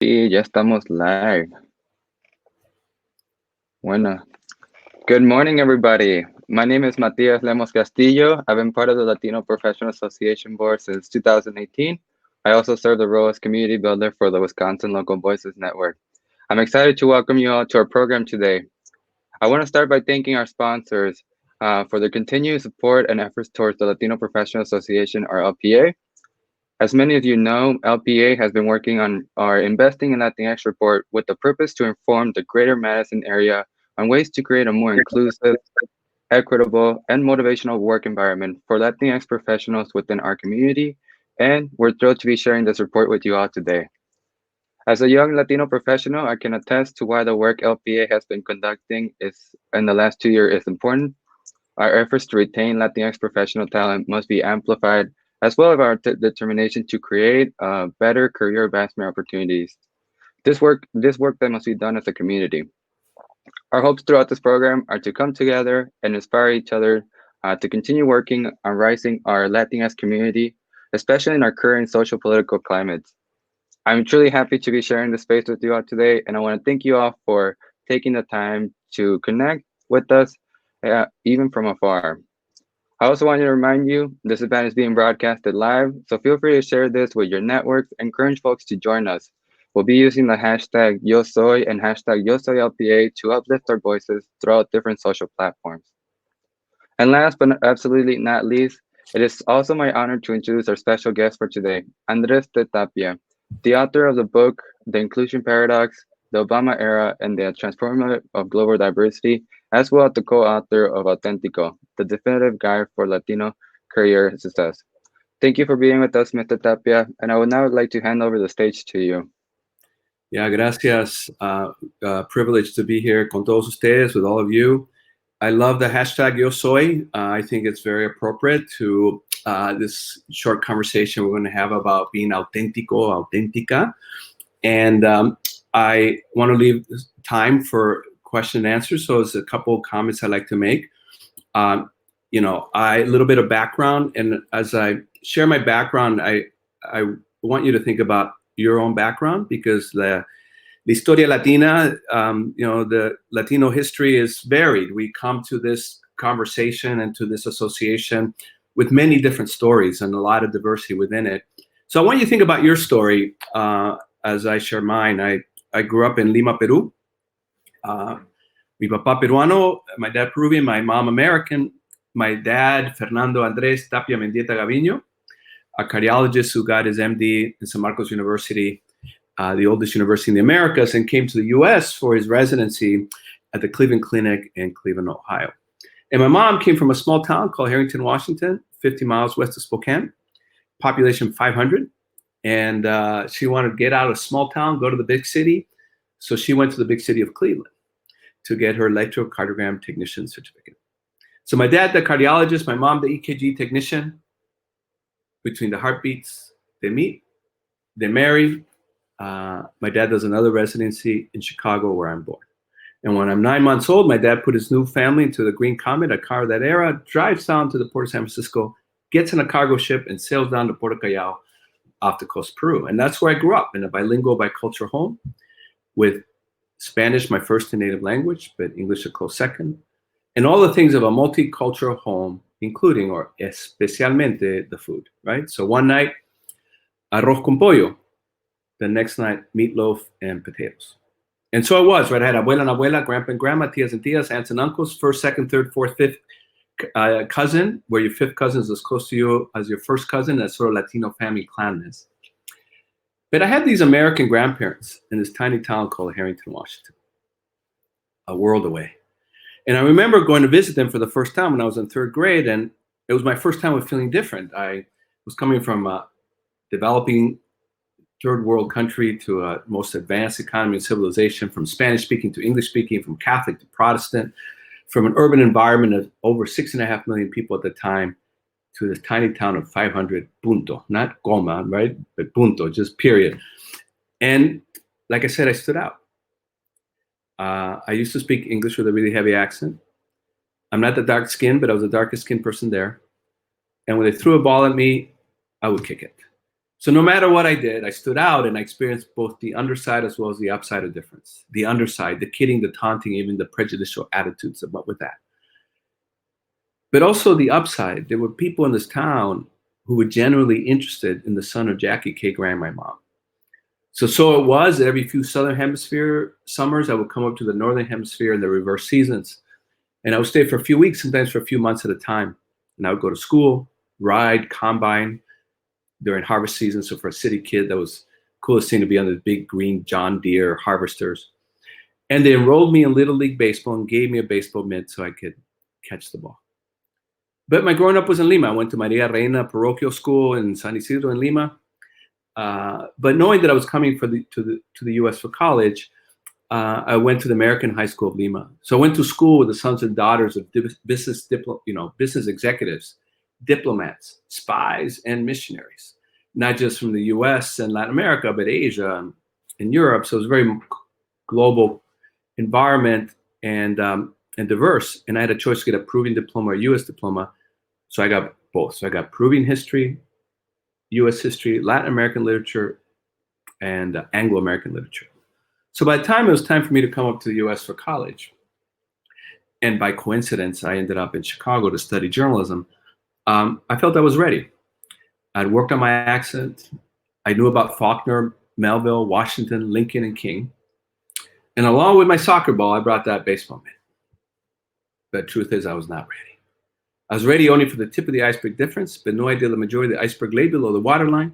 Y ya estamos live. Bueno, good morning, everybody. My name is Matthias Castillo. I've been part of the Latino Professionals Association board since 2018. I also serve the role as community builder for the Wisconsin Local Voices Network. I'm excited to welcome you all to our program today. I want to start by thanking our sponsors for their continued support and efforts towards the Latino Professional Association, or LPA. As many of you know, LPA has been working on our Investing in Latinx report with the purpose to inform the greater Madison area on ways to create a more inclusive, equitable, and motivational work environment for Latinx professionals within our community, and we're thrilled to be sharing this report with you all today. As a young Latino professional, I can attest to why the work LPA has been conducting is in the last 2 years is important. Our efforts to retain Latinx professional talent must be amplified, as well as our determination to create better career advancement opportunities. This work that must be done as a community. Our hopes throughout this program are to come together and inspire each other to continue working on rising our Latinx community, especially in our current social political climates. I'm truly happy to be sharing this space with you all today, and I want to thank you all for taking the time to connect with us, even from afar. I also want to remind you this event is being broadcasted live, so feel free to share this with your networks and encourage folks to join us. We'll be using the hashtag Yo Soy and hashtag Yo Soy LPA to uplift our voices throughout different social platforms. And last but absolutely not least, it is also my honor to introduce our special guest for today, Andrés T. Tapia, the author of the book The Inclusion Paradox, The Obama Era, and the Transformative of Global Diversity, as well as the co-author of Auténtico, the definitive guide for Latino career success. Thank you for being with us, Mr. Tapia, and I would now like to hand over the stage to you. Yeah, gracias. Privileged to be here con todos ustedes, with all of you. I love the hashtag Yo Soy. I think it's very appropriate to this short conversation we're going to have about being auténtico, auténtica. And I want to leave time for question and answers. So there's a couple of comments I'd like to make. A little bit of background. And as I share my background, I want you to think about your own background, because the Historia Latina, the Latino history is varied. We come to this conversation and to this association with many different stories and a lot of diversity within it. So I want you to think about your story as I share mine. I grew up in Lima, Peru. Mi papá peruano, my dad Peruvian, my mom American. My dad, Fernando Andrés Tapia Mendieta Gaviño, a cardiologist who got his MD in San Marcos University, the oldest university in the Americas, and came to the US for his residency at the Cleveland Clinic in Cleveland, Ohio. And my mom came from a small town called Harrington, Washington, 50 miles west of Spokane, population 500. And she wanted to get out of a small town, go to the big city. So she went to the big city of Cleveland to get her electrocardiogram technician certificate. So my dad, the cardiologist, my mom, the EKG technician. Between the heartbeats, they meet, they marry. My dad does another residency in Chicago, where I'm born. And when I'm 9 months old, my dad put his new family into the Green Comet, a car of that era, drives down to the port of San Francisco, gets in a cargo ship, and sails down to Puerto Callao off the coast of Peru. And that's where I grew up, in a bilingual, bicultural home, with Spanish, my first and native language, but English a close second. And all the things of a multicultural home, including, or especialmente, the food, right? So one night, arroz con pollo. The next night, meatloaf and potatoes. And so I was, right? I had abuela and abuela, grandpa and grandma, tias and tias, aunts and uncles, first, second, third, fourth, fifth cousin, where your fifth cousin is as close to you as your first cousin. That's sort of Latino family clanness. But I had these American grandparents in this tiny town called Harrington, Washington, a world away. And I remember going to visit them for the first time when I was in third grade, and it was my first time of feeling different. I was coming from a developing third world country to a most advanced economy and civilization, from Spanish speaking to English speaking, from Catholic to Protestant, from an urban environment of over 6.5 million people at the time to this tiny town of 500, punto, not coma, right? But punto, just period. And like I said, I stood out. I used to speak English with a really heavy accent. I'm not the dark skin, but I was the darkest skinned person there. And when they threw a ball at me, I would kick it. So no matter what I did, I stood out and I experienced both the underside as well as the upside of difference. The underside, the kidding, the taunting, even the prejudicial attitudes that went with that. But also the upside, there were people in this town who were genuinely interested in the son of Jackie K. Graham, my mom. So it was that every few Southern Hemisphere summers, I would come up to the Northern Hemisphere in the reverse seasons. And I would stay for a few weeks, sometimes for a few months at a time. And I would go to school, ride, combine during harvest season. So for a city kid, that was the coolest thing to be on the big green John Deere harvesters. And they enrolled me in Little League Baseball and gave me a baseball mitt so I could catch the ball. But my growing up was in Lima. I went to Maria Reina Parochial School in San Isidro in Lima. But knowing that I was coming to the U.S. for college, I went to the American High School of Lima. So I went to school with the sons and daughters of business executives, diplomats, spies, and missionaries, not just from the U.S. and Latin America, but Asia and Europe. So it was a very global environment and diverse. And I had a choice to get a Peruvian diploma or U.S. diploma. So I got both. So I got Peruvian history, U.S. history, Latin American literature, and Anglo-American literature. So by the time it was time for me to come up to the U.S. for college, and by coincidence, I ended up in Chicago to study journalism, I felt I was ready. I'd worked on my accent. I knew about Faulkner, Melville, Washington, Lincoln, and King. And along with my soccer ball, I brought that baseball mitt. But the truth is, I was not ready. I was ready only for the tip of the iceberg difference, but no idea the majority of the iceberg lay below the waterline,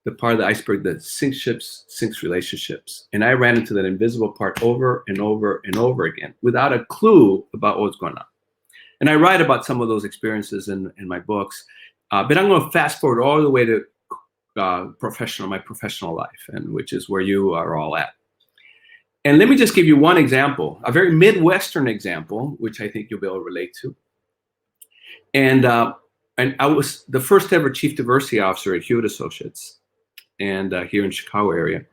the part of the iceberg that sinks ships, sinks relationships. And I ran into that invisible part over and over and over again without a clue about what was going on. And I write about some of those experiences in my books, but I'm going to fast forward all the way to my professional life, and which is where you are all at. And let me just give you one example, a very Midwestern example, which I think you'll be able to relate to. And I was the first ever chief diversity officer at Hewitt Associates, and here in Chicago area.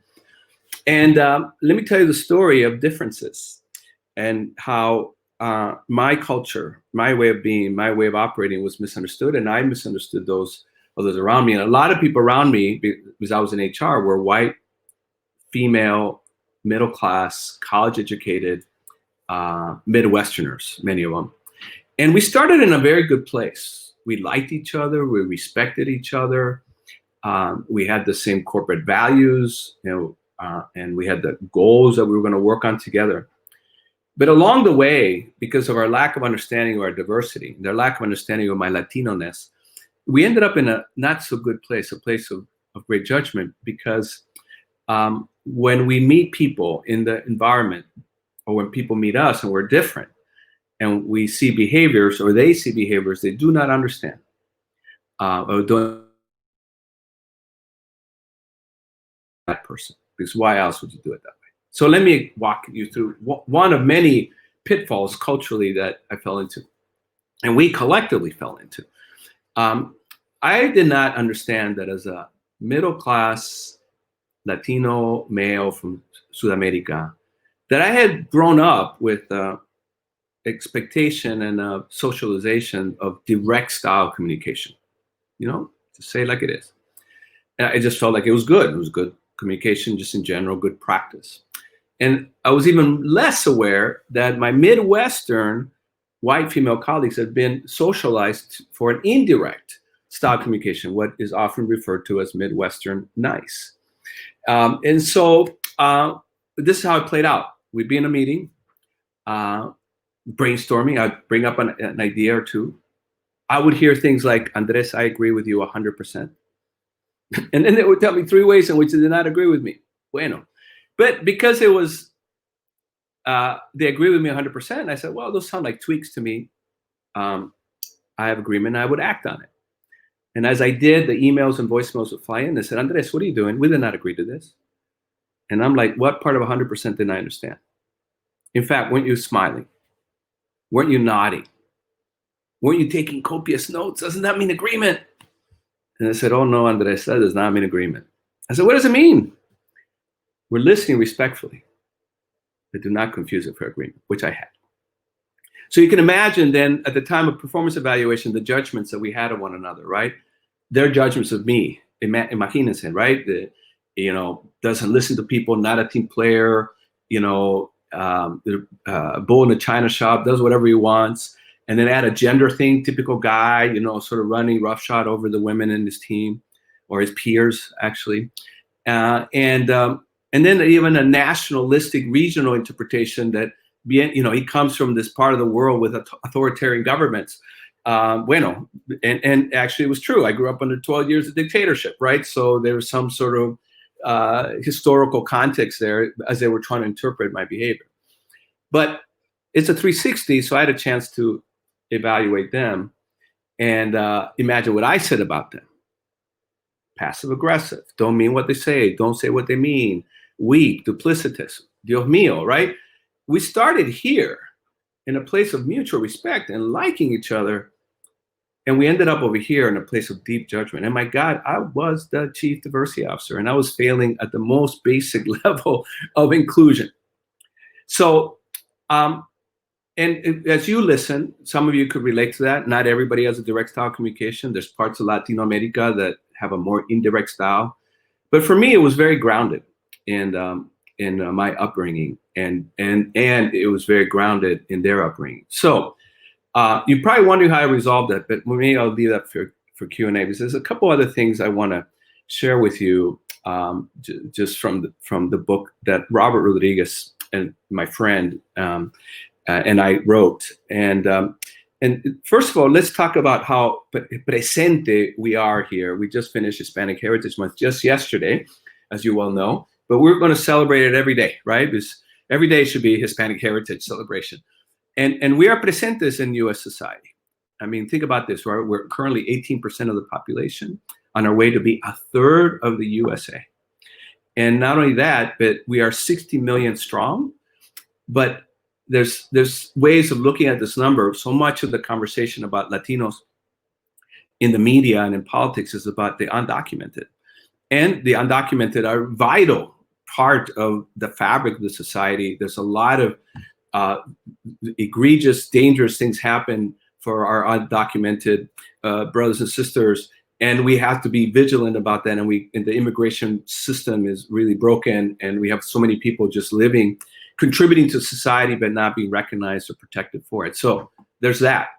And let me tell you the story of differences and how my culture, my way of being, my way of operating was misunderstood, and I misunderstood those others around me. And a lot of people around me, because I was in HR, were white, female, middle class, college educated, Midwesterners, many of them. And we started in a very good place. We liked each other, we respected each other. We had the same corporate values, and we had the goals that we were going to work on together. But along the way, because of our lack of understanding of our diversity, their lack of understanding of my Latino-ness, we ended up in a not so good place, a place of great judgment, because when we meet people in the environment, or when people meet us and we're different, and we see behaviors, or they see behaviors they do not understand, or don't that person, because why else would you do it that way? So let me walk you through one of many pitfalls culturally that I fell into, and we collectively fell into. I did not understand that as a middle-class Latino male from South America, that I had grown up with expectation and socialization of direct style communication, to say it like it is. And I just felt like it was good. It was good communication, just in general, good practice. And I was even less aware that my Midwestern white female colleagues had been socialized for an indirect style communication, what is often referred to as Midwestern nice. And so this is how it played out. We'd be in a meeting, brainstorming. I'd bring up an idea or two. I would hear things like, Andrés, I agree with you 100%. And then they would tell me 3 ways in which they did not agree with me. Bueno. But because it was, they agree with me 100%, I said, well, those sound like tweaks to me. I have agreement, and I would act on it. And as I did, the emails and voicemails would fly in. They said, Andrés, what are you doing? We did not agree to this. And I'm like, what part of 100% didn't I understand? In fact, weren't you smiling? Weren't you nodding? Weren't you taking copious notes? Doesn't that mean agreement? And I said, oh no, Andrés, that does not mean agreement. I said, what does it mean? We're listening respectfully, but do not confuse it for agreement, which I had. So you can imagine then at the time of performance evaluation, the judgments that we had of one another, right? Their judgments of me imagínense, right? Doesn't listen to people, not a team player, bull in a china shop, does whatever he wants. And then add a gender thing, typical guy, sort of running roughshod over the women in his team or his peers, actually. And then even a nationalistic regional interpretation that, he comes from this part of the world with authoritarian governments. And actually it was true. I grew up under 12 years of dictatorship, right? So there was some sort of historical context there as they were trying to interpret my behavior. But it's a 360, so I had a chance to evaluate them and imagine what I said about them. Passive aggressive, don't mean what they say, don't say what they mean, weak, duplicitous, Dios mío, right? We started here in a place of mutual respect and liking each other, and we ended up over here in a place of deep judgment. And my God, I was the chief diversity officer, and I was failing at the most basic level of inclusion. So, and as you listen, some of you could relate to that. Not everybody has a direct style communication. There's parts of Latino America that have a more indirect style. But for me, it was very grounded in my upbringing, and it was very grounded in their upbringing. So you're probably wondering how I resolved that, but maybe I'll leave that for Q&A, because there's a couple other things I want to share with you just from the book that Robert Rodriguez and my friend and I wrote. And first of all, let's talk about how presente we are here. We just finished Hispanic Heritage Month just yesterday, as you well know, but we're going to celebrate it every day, right? Because every day should be Hispanic Heritage celebration. And we are presentes in U.S. society. I mean, think about this, right? We're currently 18% of the population, on our way to be a third of the USA. And not only that, but we are 60 million strong, but there's ways of looking at this number. So much of the conversation about Latinos in the media and in politics is about the undocumented. And the undocumented are vital part of the fabric of the society. There's a lot of egregious, dangerous things happen for our undocumented brothers and sisters. And we have to be vigilant about that. And the immigration system is really broken. And we have so many people just living, contributing to society, but not being recognized or protected for it. So there's that.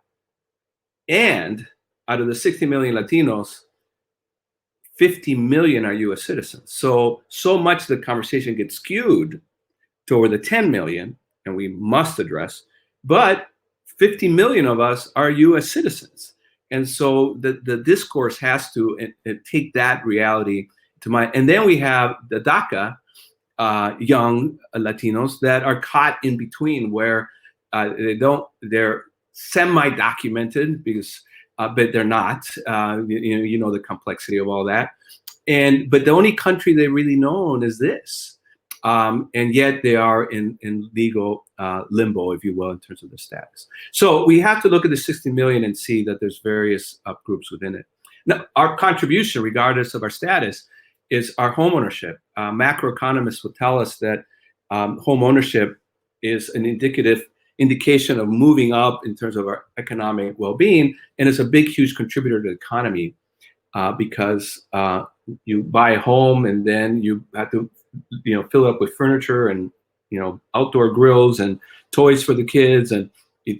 And out of the 60 million Latinos, 50 million are US citizens. So much of the conversation gets skewed toward the 10 million, and we must address, but 50 million of us are US citizens. And so the discourse has to take that reality to mind. And then we have the DACA, young Latinos that are caught in between, where they're semi-documented because, but they're not. You know the complexity of all that. But the only country they really know is this, and yet they are in legal limbo, if you will, in terms of their status. So we have to look at the 60 million and see that there's various groups within it. Now, our contribution, regardless of our status, is our home ownership. Macroeconomists will tell us that home ownership is an indication of moving up in terms of our economic well-being, and it's a big, huge contributor to the economy because you buy a home and then you have to, fill it up with furniture and outdoor grills and toys for the kids and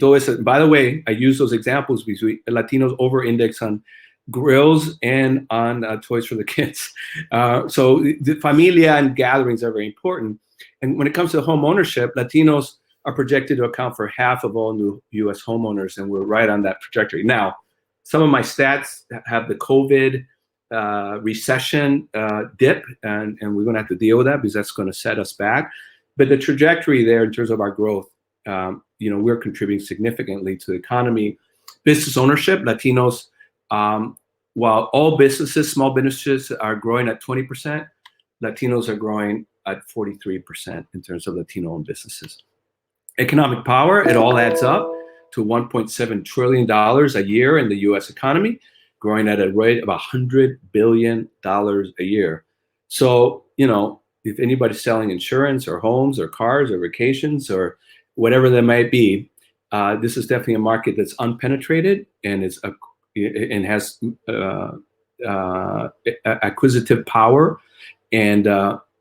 toys. By the way, I use those examples because Latinos over-index on grills and on toys for the kids. So the familia and gatherings are very important. And when it comes to home ownership, Latinos are projected to account for half of all new U.S. homeowners, and we're right on that trajectory. Now, some of my stats have the COVID recession dip, and we're going to have to deal with that because that's going to set us back. But the trajectory there in terms of our growth, we're contributing significantly to the economy. Business ownership, Latinos, while all businesses, small businesses are growing at 20%, Latinos are growing at 43% in terms of Latino-owned businesses. Economic power, it all adds up to $1.7 trillion a year in the U.S. economy, growing at a rate of $100 billion a year. So, if anybody's selling insurance or homes or cars or vacations or whatever that might be, this is definitely a market that's unpenetrated and has acquisitive power, and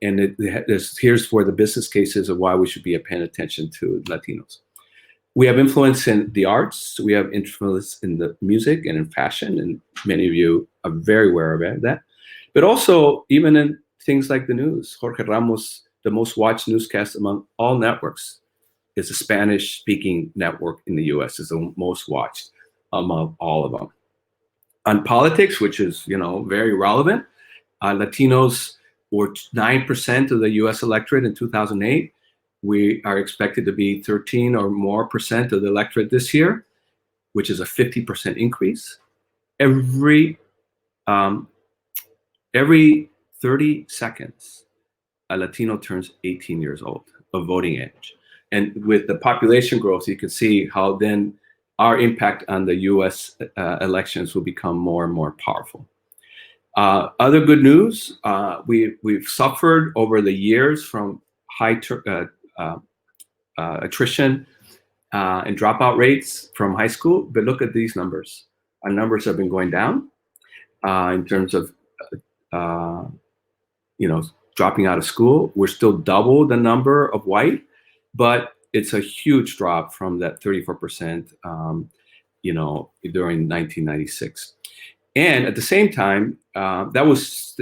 here's where the business case is of why we should be paying attention to Latinos. We have influence in the arts. We have influence in the music and in fashion, and many of you are very aware of that. But also even in things like the news. Jorge Ramos, the most watched newscast among all networks, is a Spanish-speaking network in the U.S. is the most watched among all of them. On politics, which is very relevant, Latinos were 9% of the U.S. electorate in 2008. We are expected to be 13 or more percent of the electorate this year, which is a 50% increase. Every 30 seconds, a Latino turns 18 years old of voting age. And with the population growth, you can see how then our impact on the U.S. Elections will become more and more powerful. Other good news, we've suffered over the years from high attrition and dropout rates from high school, but look at these numbers. Our numbers have been going down in terms of dropping out of school. We're still double the number of white, but it's a huge drop from that 34%, during 1996. And at the same time, that was,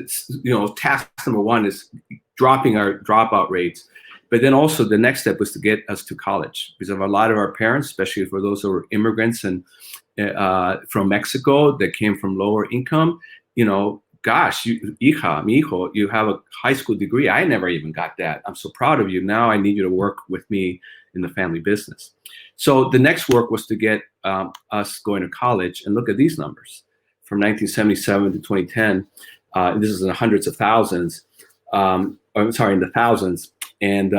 task number one is dropping our dropout rates. But then also the next step was to get us to college, because of a lot of our parents, especially for those who were immigrants and from Mexico that came from lower income, gosh, hija, mi hijo, you have a high school degree. I never even got that. I'm so proud of you. Now I need you to work with me in the family business. So the next work was to get us going to college, and look at these numbers. From 1977 to 2010, this is in the hundreds of thousands, in the thousands. And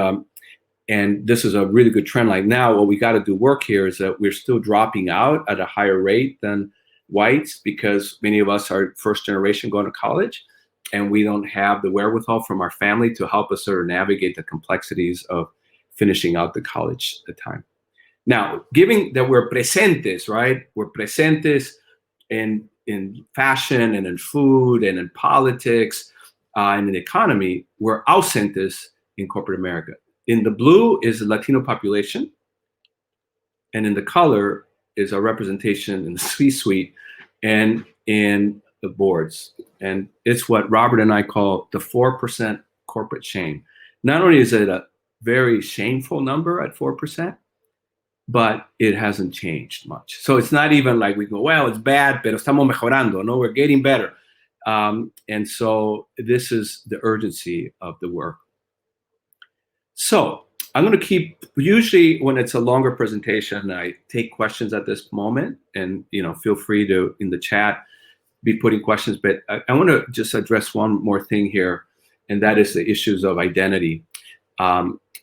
this is a really good trend. Like now, what we got to do work here is that we're still dropping out at a higher rate than whites, because many of us are first generation going to college, and we don't have the wherewithal from our family to help us sort of navigate the complexities of finishing out the college at the time. Now, given that we're presentes, right? We're presentes in fashion and in food and in politics and in the economy, we're ausentes in corporate America. In the blue is the Latino population, and in the color is a representation in the C-suite and in the boards. And it's what Robert and I call the 4% corporate shame. Not only is it a very shameful number at 4%, but it hasn't changed much. So it's not even like we go, well, it's bad, pero estamos mejorando. No, we're getting better. And so this is the urgency of the work. So I'm going to keep, usually when it's a longer presentation, I take questions at this moment, and feel free to, in the chat, be putting questions. But I want to just address one more thing here, and that is the issues of identity.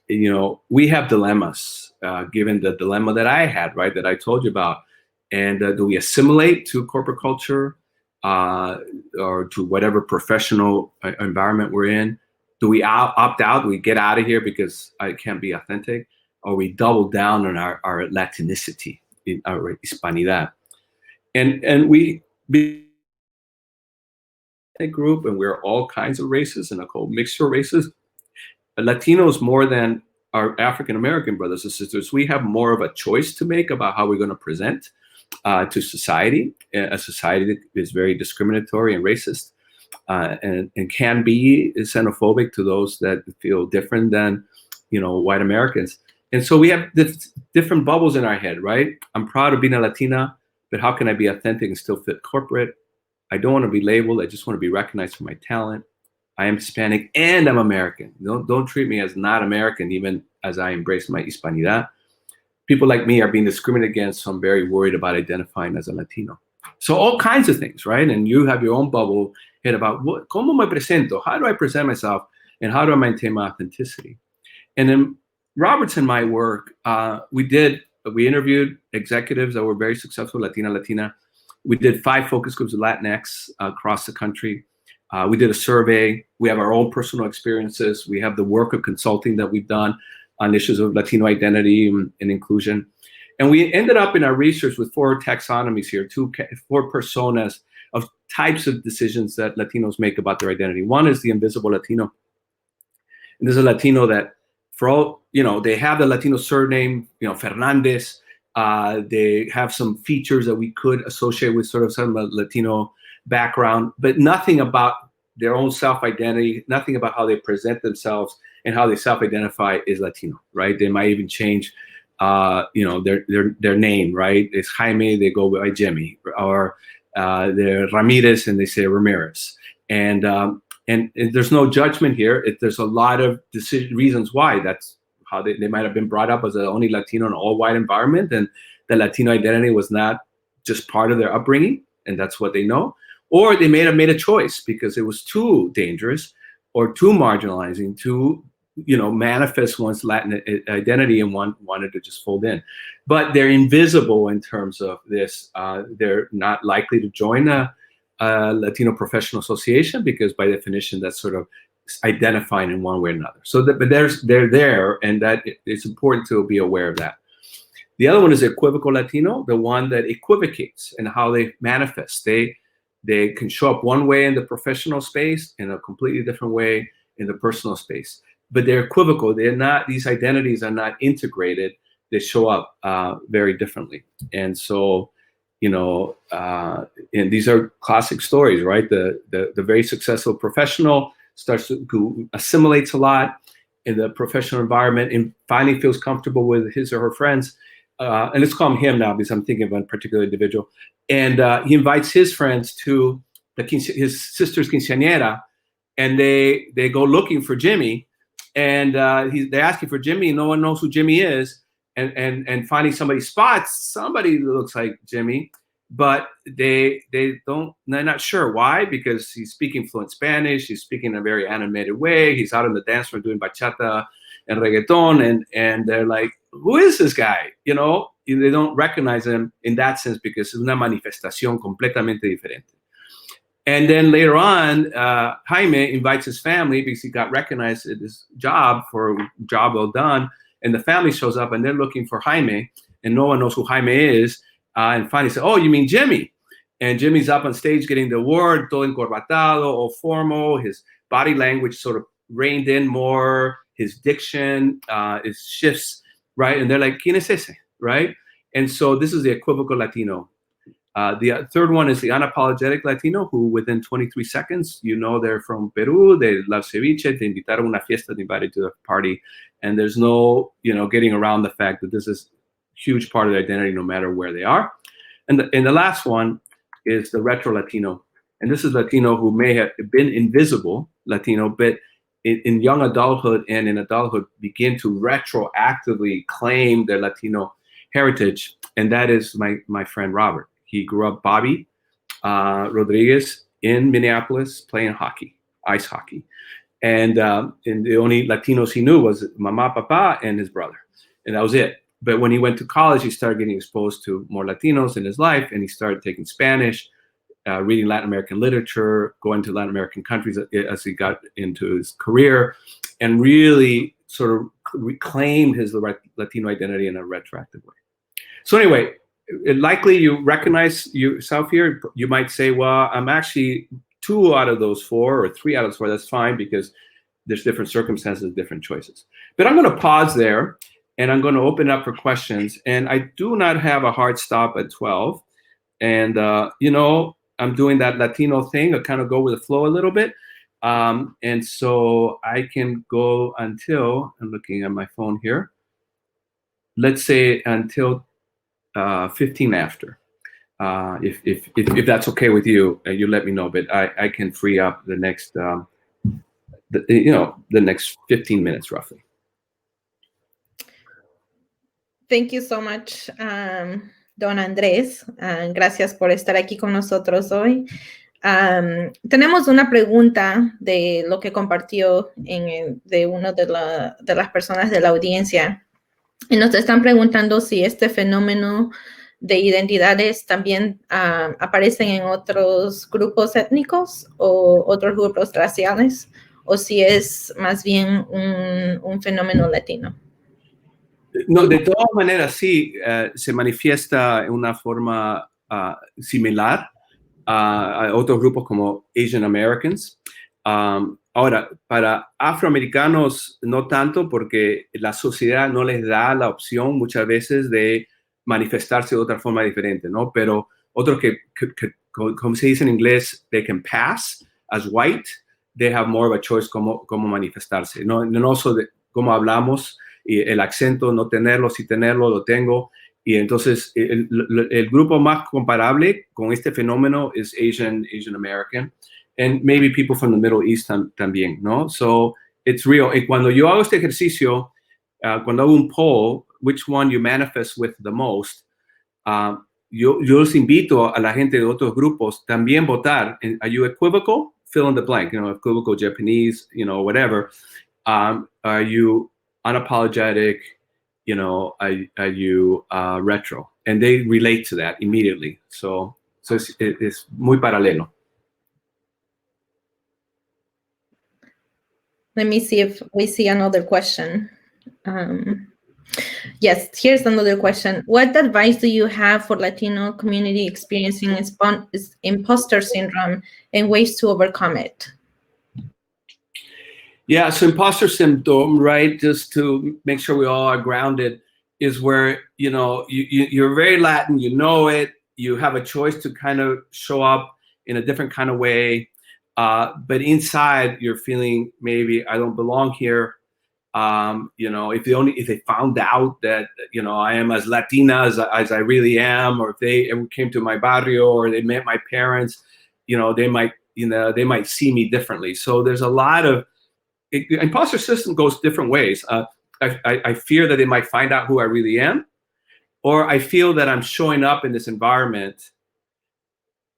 We have dilemmas, given the dilemma that I had, right, that I told you about. And do we assimilate to corporate culture or to whatever professional environment we're in? Do we opt out? Do we get out of here because I can't be authentic? Or we double down on our Latinicity, our Hispanidad? And we be a group, and we're all kinds of races and a whole mixture of races. Latinos, more than our African-American brothers and sisters, we have more of a choice to make about how we're going to present to society, a society that is very discriminatory and racist. And can be xenophobic to those that feel different than, white Americans. And so we have different bubbles in our head, right? I'm proud of being a Latina, but how can I be authentic and still fit corporate? I don't want to be labeled. I just want to be recognized for my talent. I am Hispanic and I'm American. Don't treat me as not American, even as I embrace my Hispanidad. People like me are being discriminated against, so I'm very worried about identifying as a Latino. So all kinds of things, right? And you have your own bubble head about ¿cómo me presento? How do I present myself? And how do I maintain my authenticity? And then Robert's and my work, we interviewed executives that were very successful, Latina. We did 5 focus groups of Latinx across the country. We did a survey. We have our own personal experiences. We have the work of consulting that we've done on issues of Latino identity and inclusion. And we ended up in our research with 4 taxonomies here, 4 personas of types of decisions that Latinos make about their identity. One is the Invisible Latino. And there's a Latino that, for all, they have the Latino surname, Fernandez. They have some features that we could associate with sort of some Latino background, but nothing about their own self-identity, nothing about how they present themselves and how they self-identify is Latino, right? They might even change, their name, right? It's Jaime, they go by Jimmy, or they're Ramirez and they say Ramirez. And there's no judgment here. There's a lot of reasons why. That's how they might have been brought up as the only Latino in an all-white environment, and the Latino identity was not just part of their upbringing, and that's what they know. Or they may have made a choice because it was too dangerous or too marginalizing to, manifest one's Latin identity, and one wanted to just fold in. But they're invisible in terms of this. They're not likely to join a Latino Professionals Association because by definition, that's sort of identifying in one way or another. So but they're there, and that it's important to be aware of that. The other one is equivocal Latino, the one that equivocates in how they manifest. They can show up one way in the professional space, in a completely different way in the personal space. But they're equivocal. These identities are not integrated. They show up very differently. And so, and these are classic stories, right? The very successful professional who assimilates a lot in the professional environment and finally feels comfortable with his or her friends. And let's call him now because I'm thinking of a particular individual. And he invites his friends to his sister's quinceañera, and they go looking for Jimmy, and they're asking for Jimmy, and no one knows who Jimmy is. And finally somebody spots somebody who looks like Jimmy, but they're not sure why, because he's speaking fluent Spanish, he's speaking in a very animated way, he's out in the dance floor doing bachata and reggaeton, and they're like, who is this guy? They don't recognize him in that sense because it's una manifestación completamente diferente. And then later on, Jaime invites his family because he got recognized at his job for a job well done. And the family shows up and they're looking for Jaime, and no one knows who Jaime is. And finally say, oh, you mean Jimmy? And Jimmy's up on stage getting the award, todo encorbatado, all formal. His body language sort of reined in more. His diction, it shifts, right? And they're like, ¿Quién es ese? Right? And so this is the equivocal Latino. The third one is the unapologetic Latino, who within 23 seconds, they're from Peru, they love ceviche, they invitaron a una fiesta, they invited to the party. And there's no, getting around the fact that this is a huge part of their identity, no matter where they are. And the last one is the retro Latino. And this is Latino who may have been invisible Latino, but in young adulthood and in adulthood begin to retroactively claim their Latino heritage. And that is my friend Robert. He grew up Bobby Rodriguez in Minneapolis playing hockey, ice hockey. And the only Latinos he knew was Mama, Papa, and his brother. And that was it. But when he went to college, he started getting exposed to more Latinos in his life, and he started taking Spanish, reading Latin American literature, going to Latin American countries as he got into his career, and really sort of reclaimed his Latino identity in a retroactive way. So anyway, likely you recognize yourself here. You might say, well, I'm actually 2 out of those 4 or 3 out of those 4. That's fine because there's different circumstances, different choices. But I'm going to pause there and I'm going to open up for questions. And I do not have a hard stop at 12. And, I'm doing that Latino thing. I kind of go with the flow a little bit. And so I can go until, I'm looking at my phone here, let's say until 15 after. If that's okay with you, you let me know. But I can free up the next, the next 15 minutes roughly. Thank you so much, Don Andrés. Gracias por estar aquí con nosotros hoy. Tenemos una pregunta de lo que compartió de una de las personas de la audiencia. Y nos están preguntando si este fenómeno de identidades también aparecen en otros grupos étnicos o otros grupos raciales, o si es más bien un fenómeno latino. No, de todas maneras sí, se manifiesta en una forma similar. otros grupos como Asian Americans. Ahora, para afroamericanos no tanto, porque la sociedad no les da la opción muchas veces de manifestarse de otra forma diferente, ¿no? Pero otros que como se dice en inglés, they can pass as white, they have more of a choice cómo manifestarse. No sobre cómo hablamos, y el acento, no tenerlo, si tenerlo, lo tengo. Y entonces el grupo más comparable con este fenómeno es Asian American, and maybe people from the Middle East también, ¿no? So it's real. Y cuando yo hago este ejercicio, cuando hago un poll, which one you manifest with the most, yo los invito a la gente de otros grupos también votar. Are you equivocal? Fill in the blank, equivocal Japanese, whatever. Are you unapologetic? Are you retro? And they relate to that immediately. So es muy paralelo. Let me see if we see another question. Yes, here's another question. What advice do you have for Latino community experiencing imposter syndrome and ways to overcome it? Yeah, so imposter syndrome, right, just to make sure we all are grounded, is where, you're very Latin, you know it, you have a choice to kind of show up in a different kind of way, but inside you're feeling maybe I don't belong here. If they found out that, I am as Latina as I really am, or if they ever came to my barrio or they met my parents, they might see me differently. So there's a lot of, imposter system goes different ways. I fear that they might find out who I really am, or I feel that I'm showing up in this environment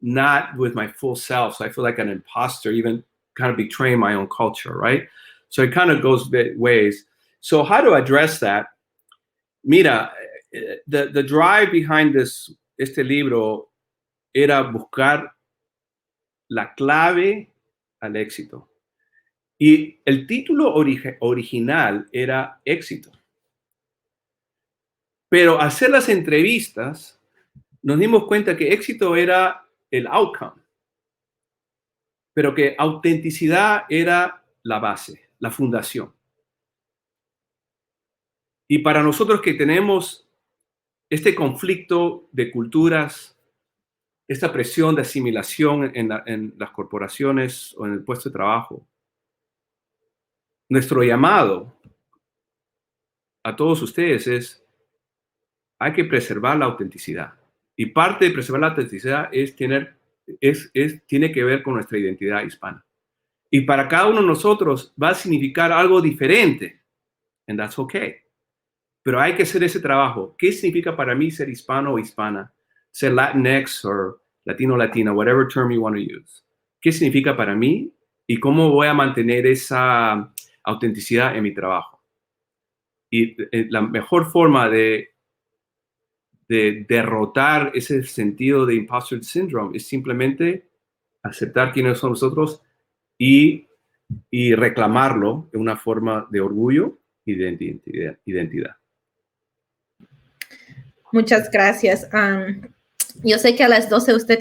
not with my full self. So I feel like an imposter, even kind of betraying my own culture, right? So it kind of goes ways. So how to address that? Mira, the drive behind este libro era buscar la clave al éxito. Y el título original era Éxito. Pero al hacer las entrevistas, nos dimos cuenta que éxito era el outcome, pero que autenticidad era la base, la fundación. Y para nosotros que tenemos este conflicto de culturas, esta presión de asimilación en las corporaciones o en el puesto de trabajo, nuestro llamado a todos ustedes es, hay que preservar la autenticidad. Y parte de preservar la autenticidad tiene que ver con nuestra identidad hispana. Y para cada uno de nosotros va a significar algo diferente. And that's okay. Pero hay que hacer ese trabajo. ¿Qué significa para mí ser hispano o hispana? Ser Latinx o Latino, Latina, whatever term you want to use. ¿Qué significa para mí? Y cómo voy a mantener esa autenticidad en mi trabajo. Y la mejor forma de derrotar ese sentido de imposter syndrome es simplemente aceptar quiénes son nosotros y reclamarlo de una forma de orgullo y de identidad. Muchas gracias. Yo sé que a las 12 usted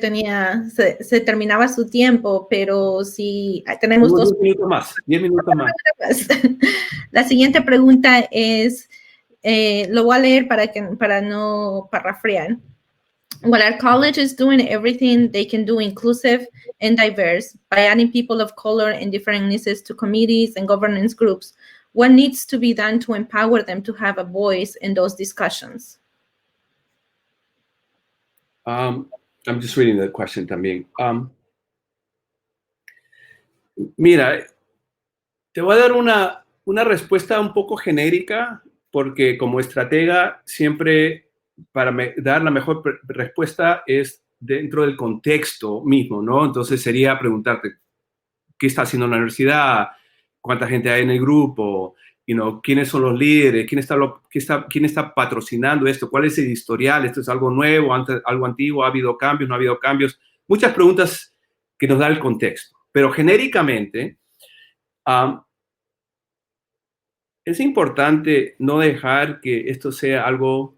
se terminaba su tiempo, pero si tenemos 10 minutos más. La siguiente pregunta es, lo voy a leer para no parrafrear. While our college is doing everything they can do inclusive and diverse by adding people of color and different ethnicities to committees and governance groups, what needs to be done to empower them to have a voice in those discussions? I'm just reading the question también. Mira, te voy a dar una respuesta un poco genérica, porque como estratega siempre para dar la mejor respuesta es dentro del contexto mismo, ¿no? Entonces sería preguntarte, ¿qué está haciendo la universidad? ¿Cuánta gente hay en el grupo? ¿Quiénes son los líderes? ¿Quién está patrocinando esto? ¿Cuál es el historial? ¿Esto es algo nuevo, algo antiguo? ¿Ha habido cambios? ¿No ha habido cambios? Muchas preguntas que nos da el contexto. Pero genéricamente, es importante no dejar que esto sea algo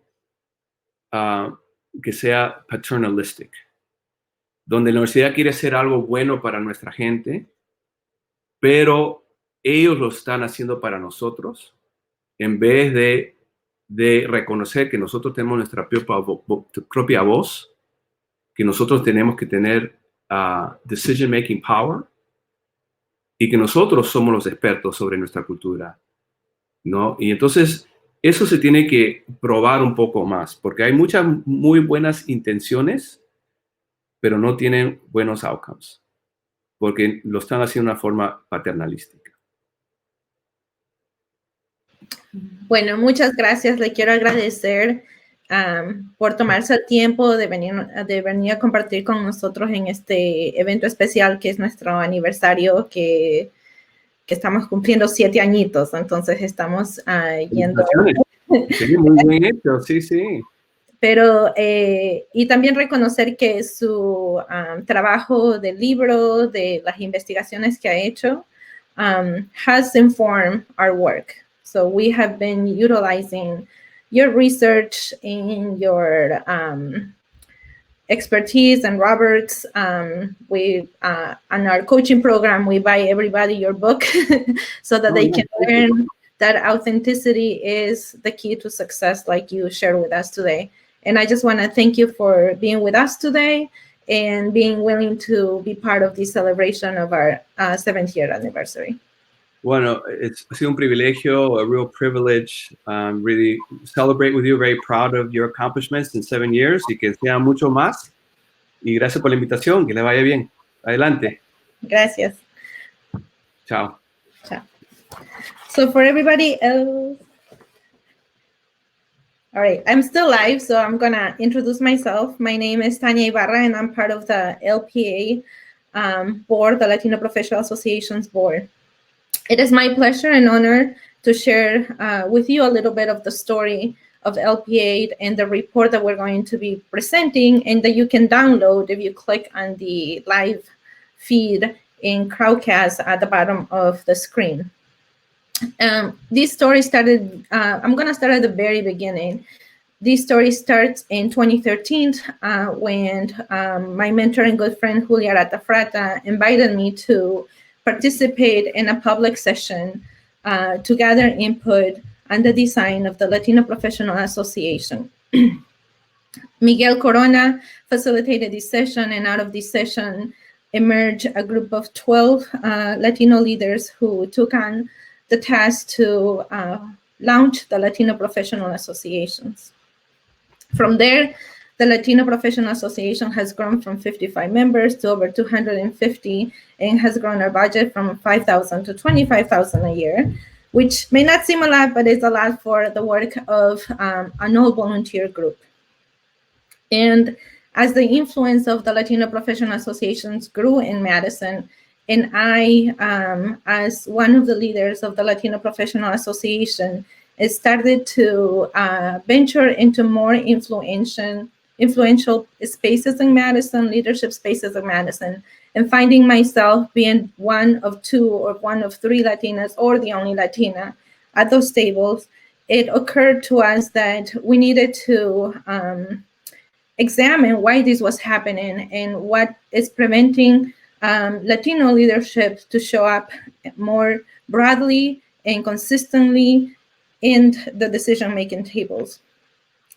que sea paternalistic. donde la universidad quiere hacer algo bueno para nuestra gente, pero ellos lo están haciendo para nosotros, en vez de reconocer que nosotros tenemos nuestra propia voz, que nosotros tenemos que tener decision-making power, y que nosotros somos los expertos sobre nuestra cultura, ¿no? Y entonces eso se tiene que probar un poco más, porque hay muchas muy buenas intenciones, pero no tienen buenos outcomes, porque lo están haciendo de una forma paternalística. Bueno, muchas gracias. Le quiero agradecer por tomarse el tiempo de venir a compartir con nosotros en este evento especial que es nuestro aniversario, que estamos cumpliendo 7 añitos. Entonces estamos yendo. Sí, muy bien hecho, sí, sí. Pero, y también reconocer que su trabajo del libro, de las investigaciones que ha hecho, has informed our work. So we have been utilizing your research in your expertise and Robert's. We on our coaching program, we buy everybody your book so that they can learn that authenticity is the key to success, like you shared with us today. And I just want to thank you for being with us today and being willing to be part of the celebration of our 7th year anniversary. Bueno, ha sido un privilegio, a real privilege, really celebrate with you, very proud of your accomplishments in 7 years, y que sea mucho más. Y gracias por la invitación, que le vaya bien. Adelante. Gracias. Chao. Chao. So for everybody else, all right, I'm still live, so I'm going to introduce myself. My name is Tania Ibarra, and I'm part of the LPA board, the Latino Professionals Association's board. It is my pleasure and honor to share with you a little bit of the story of LPA and the report that we're going to be presenting, and that you can download if you click on the live feed in Crowdcast at the bottom of the screen. This story started, I'm going to start at the very beginning. This story starts in 2013 when my mentor and good friend Julia Ratafrata invited me to participate in a public session to gather input on the design of the Latino Professionals Association. Miguel Corona facilitated this session, and out of this session emerged a group of 12 Latino leaders who took on the task to launch the Latino Professional Associations. From there, the Latino Professional Association has grown from 55 members to over 250 and has grown our budget from $5,000 to $25,000 a year, which may not seem a lot, but it's a lot for the work of an all-volunteer group. And as the influence of the Latino Professional Associations grew in Madison, and I, as one of the leaders of the Latino Professional Association, started to venture into more influential spaces in Madison, leadership spaces in Madison, and finding myself being one of 2 or one of 3 Latinas or the only Latina at those tables, it occurred to us that we needed to examine why this was happening and what is preventing Latino leadership to show up more broadly and consistently in the decision-making tables.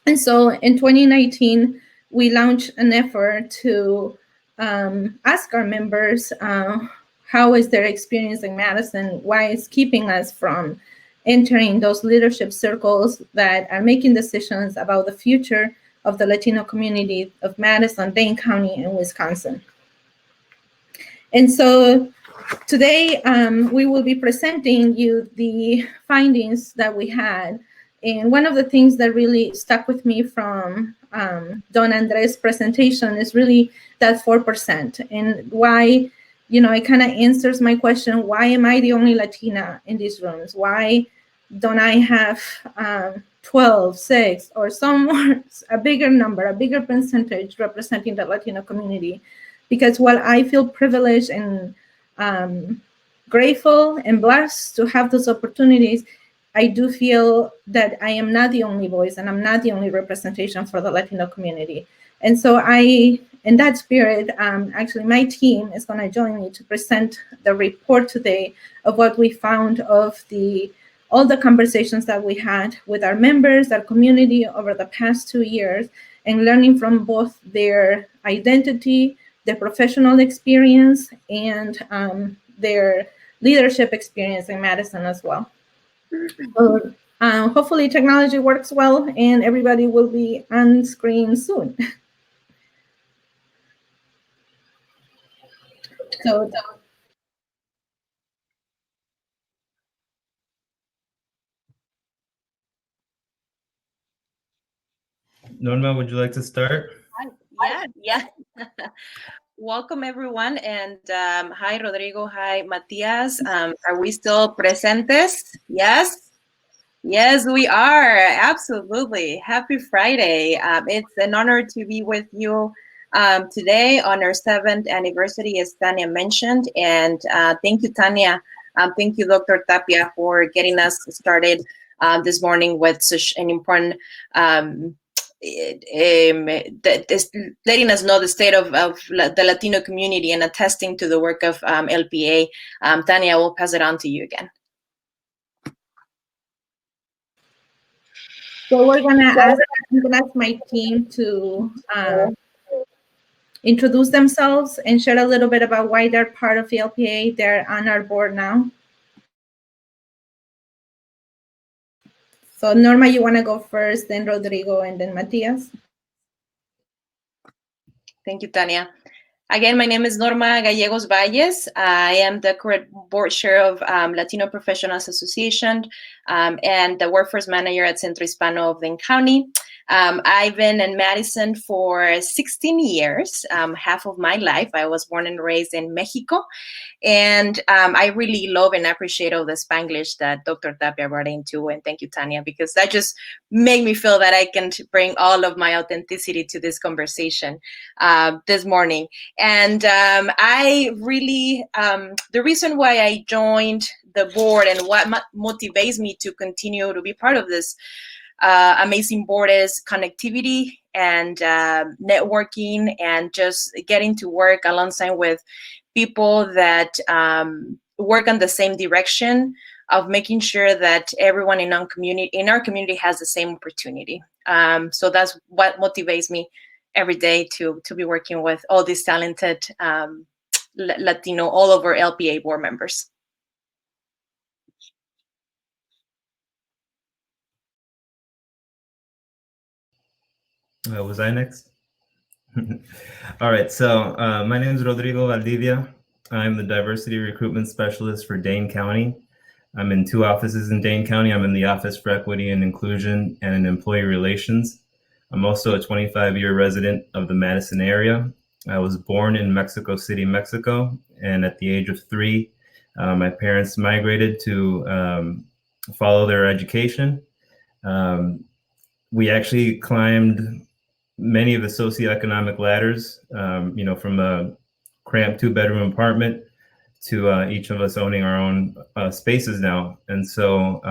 And so in 2019, we launched an effort to ask our members how is their experience in Madison, why it's keeping us from entering those leadership circles that are making decisions about the future of the Latino community of Madison, Dane County, and Wisconsin. And so today, we will be presenting you the findings that we had. And one of the things that really stuck with me from Don Andrés' presentation is really that 4%, and why, you know, it kind of answers my question, why am I the only Latina in these rooms? Why don't I have 12, 6, or some more, a bigger number, a bigger percentage representing the Latino community? Because while I feel privileged and grateful and blessed to have those opportunities, I do feel that I am not the only voice and I'm not the only representation for the Latino community. And so in that spirit, actually my team is going to join me to present the report today of what we found of all the conversations that we had with our members, our community over the past 2 years, and learning from both their identity, their professional experience, and their leadership experience in Madison as well. So, hopefully technology works well and everybody will be on screen soon. So, Norma, would you like to start? Yeah. Welcome everyone, and hi Rodrigo, hi Matthias. Are we still presentes? Yes, we are. Absolutely. Happy Friday. It's an honor to be with you today on our 7th anniversary, as Tania mentioned, and thank you, Tania. Thank you, Dr. Tapia, for getting us started this morning with such an important letting us know the state of the Latino community and attesting to the work of LPA. Tania, I will pass it on to you again. So I'm gonna ask my team to introduce themselves and share a little bit about why they're part of the LPA. They're on our board now. So Norma, you want to go first, then Rodrigo, and then Matthias? Thank you, Tania. Again, my name is Norma Gallegos Valles. I am the current board chair of Latino Professionals Association and the workforce manager at Centro Hispano of Dane County. I've been in Madison for 16 years, half of my life. I was born and raised in Mexico. And I really love and appreciate all the Spanglish that Dr. Tapia brought into, and thank you, Tania, because that just made me feel that I can bring all of my authenticity to this conversation this morning. And I really, the reason why I joined the board and what motivates me to continue to be part of this amazing board is connectivity and networking and just getting to work alongside with people that work on the same direction of making sure that everyone in our community has the same opportunity. So that's what motivates me every day to be working with all these talented Latino, all over LPA board members. Was I next? All right, so my name is Rodrigo Valdivia. I'm the diversity recruitment specialist for Dane County. I'm in 2 offices in Dane County. I'm in the Office for Equity and Inclusion and in Employee Relations. I'm also a 25-year resident of the Madison area. I was born in Mexico City, Mexico, and at the age of 3, my parents migrated to follow their education. We actually climbed many of the socioeconomic ladders, from a cramped 2-bedroom apartment to each of us owning our own spaces now. And so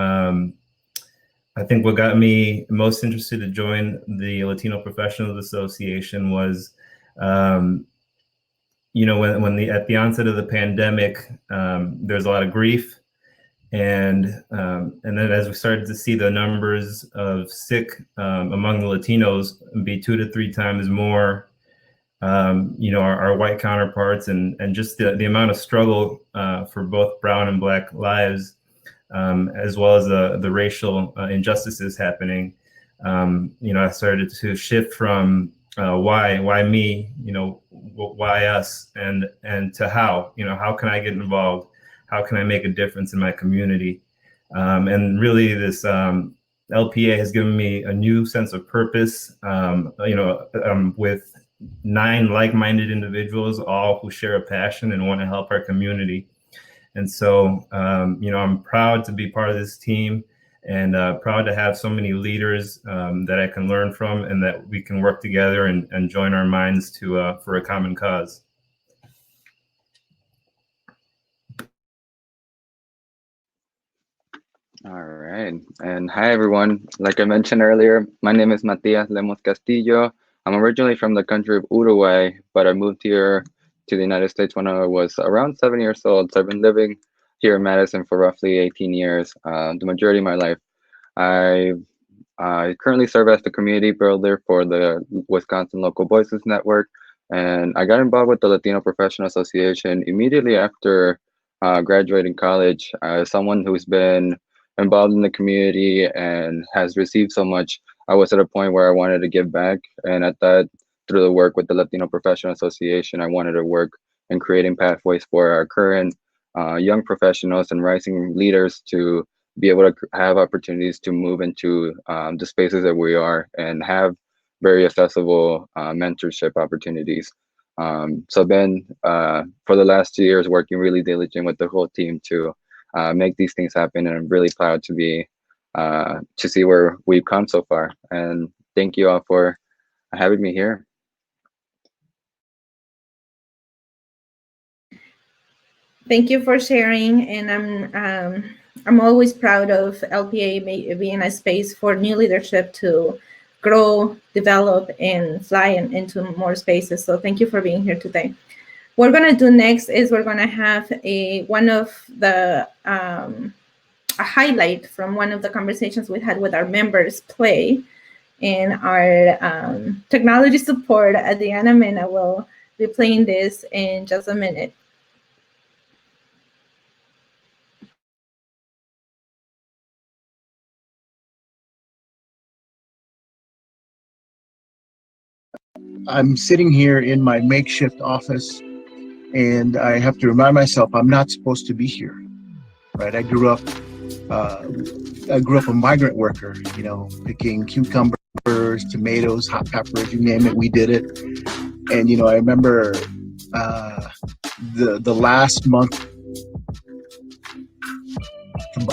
I think what got me most interested to join the Latino Professionals Association was, when at the onset of the pandemic, there's a lot of grief. And then as we started to see the numbers of sick among the Latinos be 2 to 3 times more, our white counterparts, and just the amount of struggle for both brown and black lives, as well as the racial injustices happening, I started to shift from why me, why us, and to how can I get involved? How can I make a difference in my community? And really this LPA has given me a new sense of purpose, with 9 like-minded individuals, all who share a passion and want to help our community. And so, I'm proud to be part of this team and proud to have so many leaders that I can learn from and that we can work together and join our minds for a common cause. All right. And hi, everyone. Like I mentioned earlier, my name is Matthias Castillo. I'm originally from the country of Uruguay, but I moved here to the United States when I was around 7 years old. So I've been living here in Madison for roughly 18 years, the majority of my life. I currently serve as the community builder for the Wisconsin Local Voices Network, and I got involved with the Latino Professionals Association immediately after graduating college. As someone who's been involved in the community and has received so much, I was at a point where I wanted to give back, and at that, through the work with the Latino Professional Association, I wanted to work in creating pathways for our current young professionals and rising leaders to be able to have opportunities to move into the spaces that we are and have very accessible mentorship opportunities. So I've been for the last 2 years working really diligent with the whole team to make these things happen, and I'm really proud to be to see where we've come so far. And thank you all for having me here. Thank you for sharing, and I'm always proud of LPA being a space for new leadership to grow, develop, and fly into more spaces. So thank you for being here today. What we're gonna do next is we're gonna have a highlight from one of the conversations we had with our members play, and our technology support, Adriana Mena, will be playing this in just a minute. I'm sitting here in my makeshift office, and I have to remind myself I'm not supposed to be here, right? I grew up a migrant worker, you know, picking cucumbers, tomatoes, hot peppers, you name it, we did it. And you know, I remember the last month,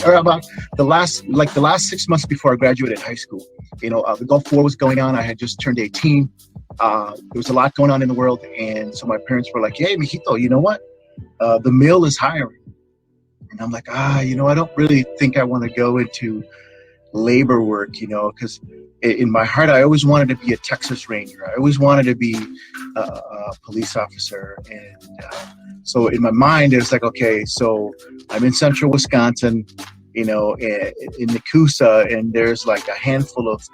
or about the last 6 months before I graduated high school. You know, the Gulf War was going on. I had just turned 18. There was a lot going on in the world, and so my parents were like, "Hey, mijito, you know what? The mill is hiring." And I'm like, you know, I don't really think I want to go into labor work, you know, because in my heart, I always wanted to be a Texas Ranger. I always wanted to be a police officer. And so in my mind, it's like, okay, so I'm in central Wisconsin, you know, in Nakusa, and there's like a handful of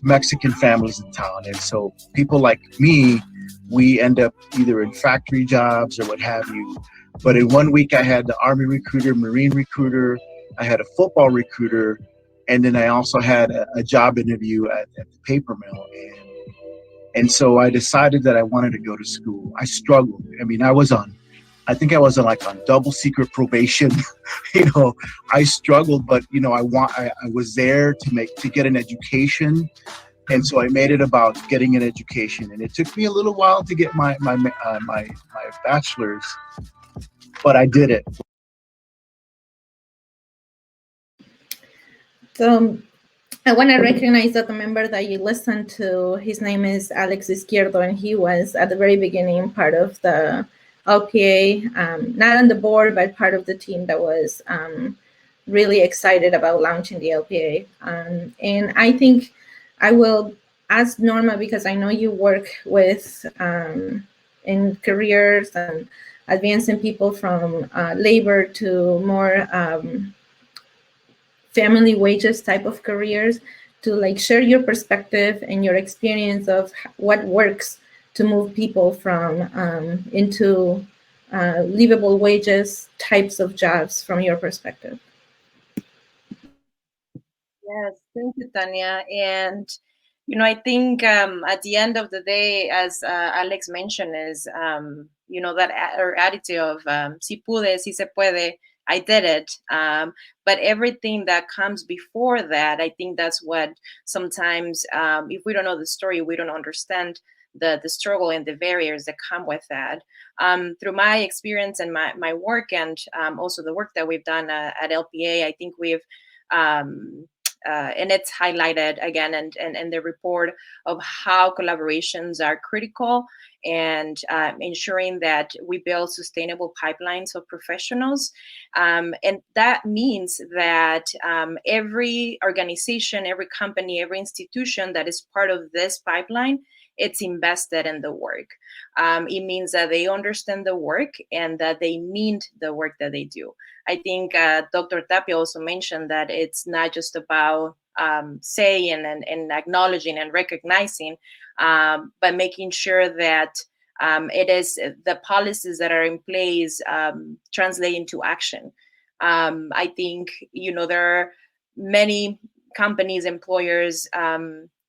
Mexican families in town. And so people like me, we end up either in factory jobs or what have you. But in 1 week, I had the Army recruiter, Marine recruiter, I had a football recruiter, and then I also had a job interview at the paper mill. And so I decided that I wanted to go to school. I struggled. I mean, I think I was on double secret probation. You know, I struggled, but you know, I was there to get an education. And so I made it about getting an education. And it took me a little while to get my bachelor's, but I did it. So I want to recognize that the member that you listened to, his name is Alex Izquierdo, and he was at the very beginning part of the LPA, not on the board, but part of the team that was really excited about launching the LPA. And I think I will ask Norma, because I know you work with in careers and advancing people from labor to more family wages type of careers, to like share your perspective and your experience of what works to move people from into livable wages types of jobs from your perspective. Yes, thank you, Tania. And, you know, I think at the end of the day, as Alex mentioned, is, you know, that our attitude of si pude, si se puede, I did it. But everything that comes before that, I think that's what sometimes, if we don't know the story, we don't understand the struggle and the barriers that come with that. Through my experience and my work, and also the work that we've done at LPA, I think we've and it's highlighted again and the report of how collaborations are critical and ensuring that we build sustainable pipelines of professionals. And that means that every organization, every company, every institution that is part of this pipeline, it's invested in the work. It means that they understand the work and that they mean the work that they do. I think Dr. Tapia also mentioned that it's not just about saying and acknowledging and recognizing, but making sure that it is the policies that are in place translate into action. I think, there are many companies, employers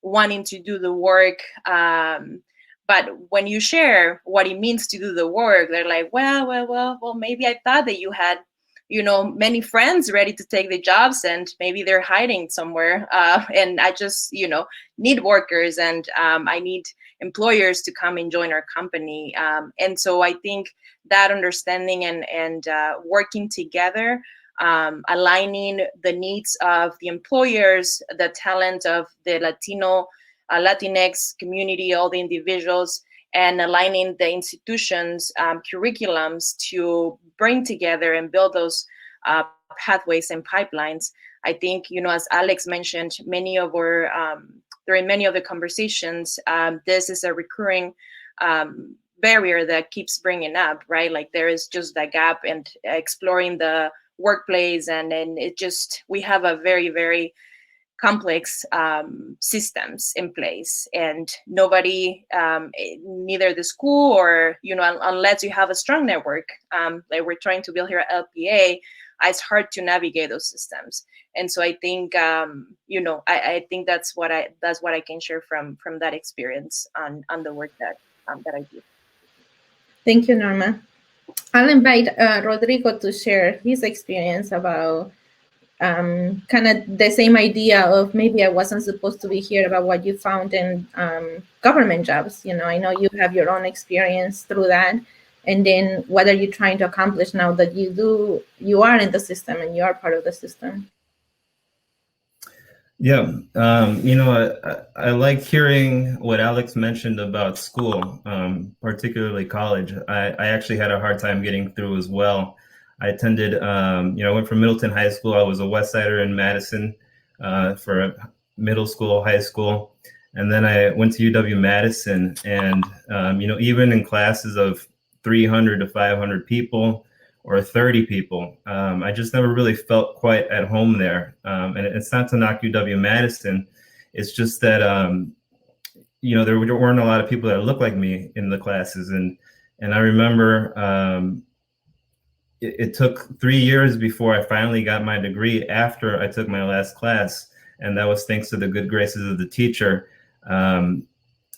wanting to do the work, but when you share what it means to do the work, they're like, well, maybe I thought that you had, many friends ready to take the jobs, and maybe they're hiding somewhere. And I just, need workers, and I need employers to come and join our company. And so I think that understanding and working together, aligning the needs of the employers, the talent of the Latinx community, all the individuals, and aligning the institutions' curriculums to bring together and build those pathways and pipelines. I think, as Alex mentioned, during many of the conversations, this is a recurring barrier that keeps bringing up, right? Like there is just that gap, and exploring the workplace, and we have a very, very complex systems in place, and nobody, neither the school or, unless you have a strong network, like we're trying to build here at LPA, it's hard to navigate those systems. And so I think, I think that's what I can share from that experience on the work that I do. Thank you, Norma. I'll invite Rodrigo to share his experience about kind of the same idea of maybe I wasn't supposed to be here, about what you found in government jobs. I know you have your own experience through that, and then what are you trying to accomplish now that you are in the system and you are part of the system? Yeah, I like hearing what Alex mentioned about school, particularly college. I actually had a hard time getting through as well. I attended, I went from Middleton High School. I was a West Sider in Madison for middle school, high school. And then I went to UW-Madison, and, even in classes of 300 to 500 people or 30 people, I just never really felt quite at home there. And it's not to knock UW-Madison. It's just that, there weren't a lot of people that looked like me in the classes. And I remember, it took 3 years before I finally got my degree after I took my last class. And that was thanks to the good graces of the teacher. And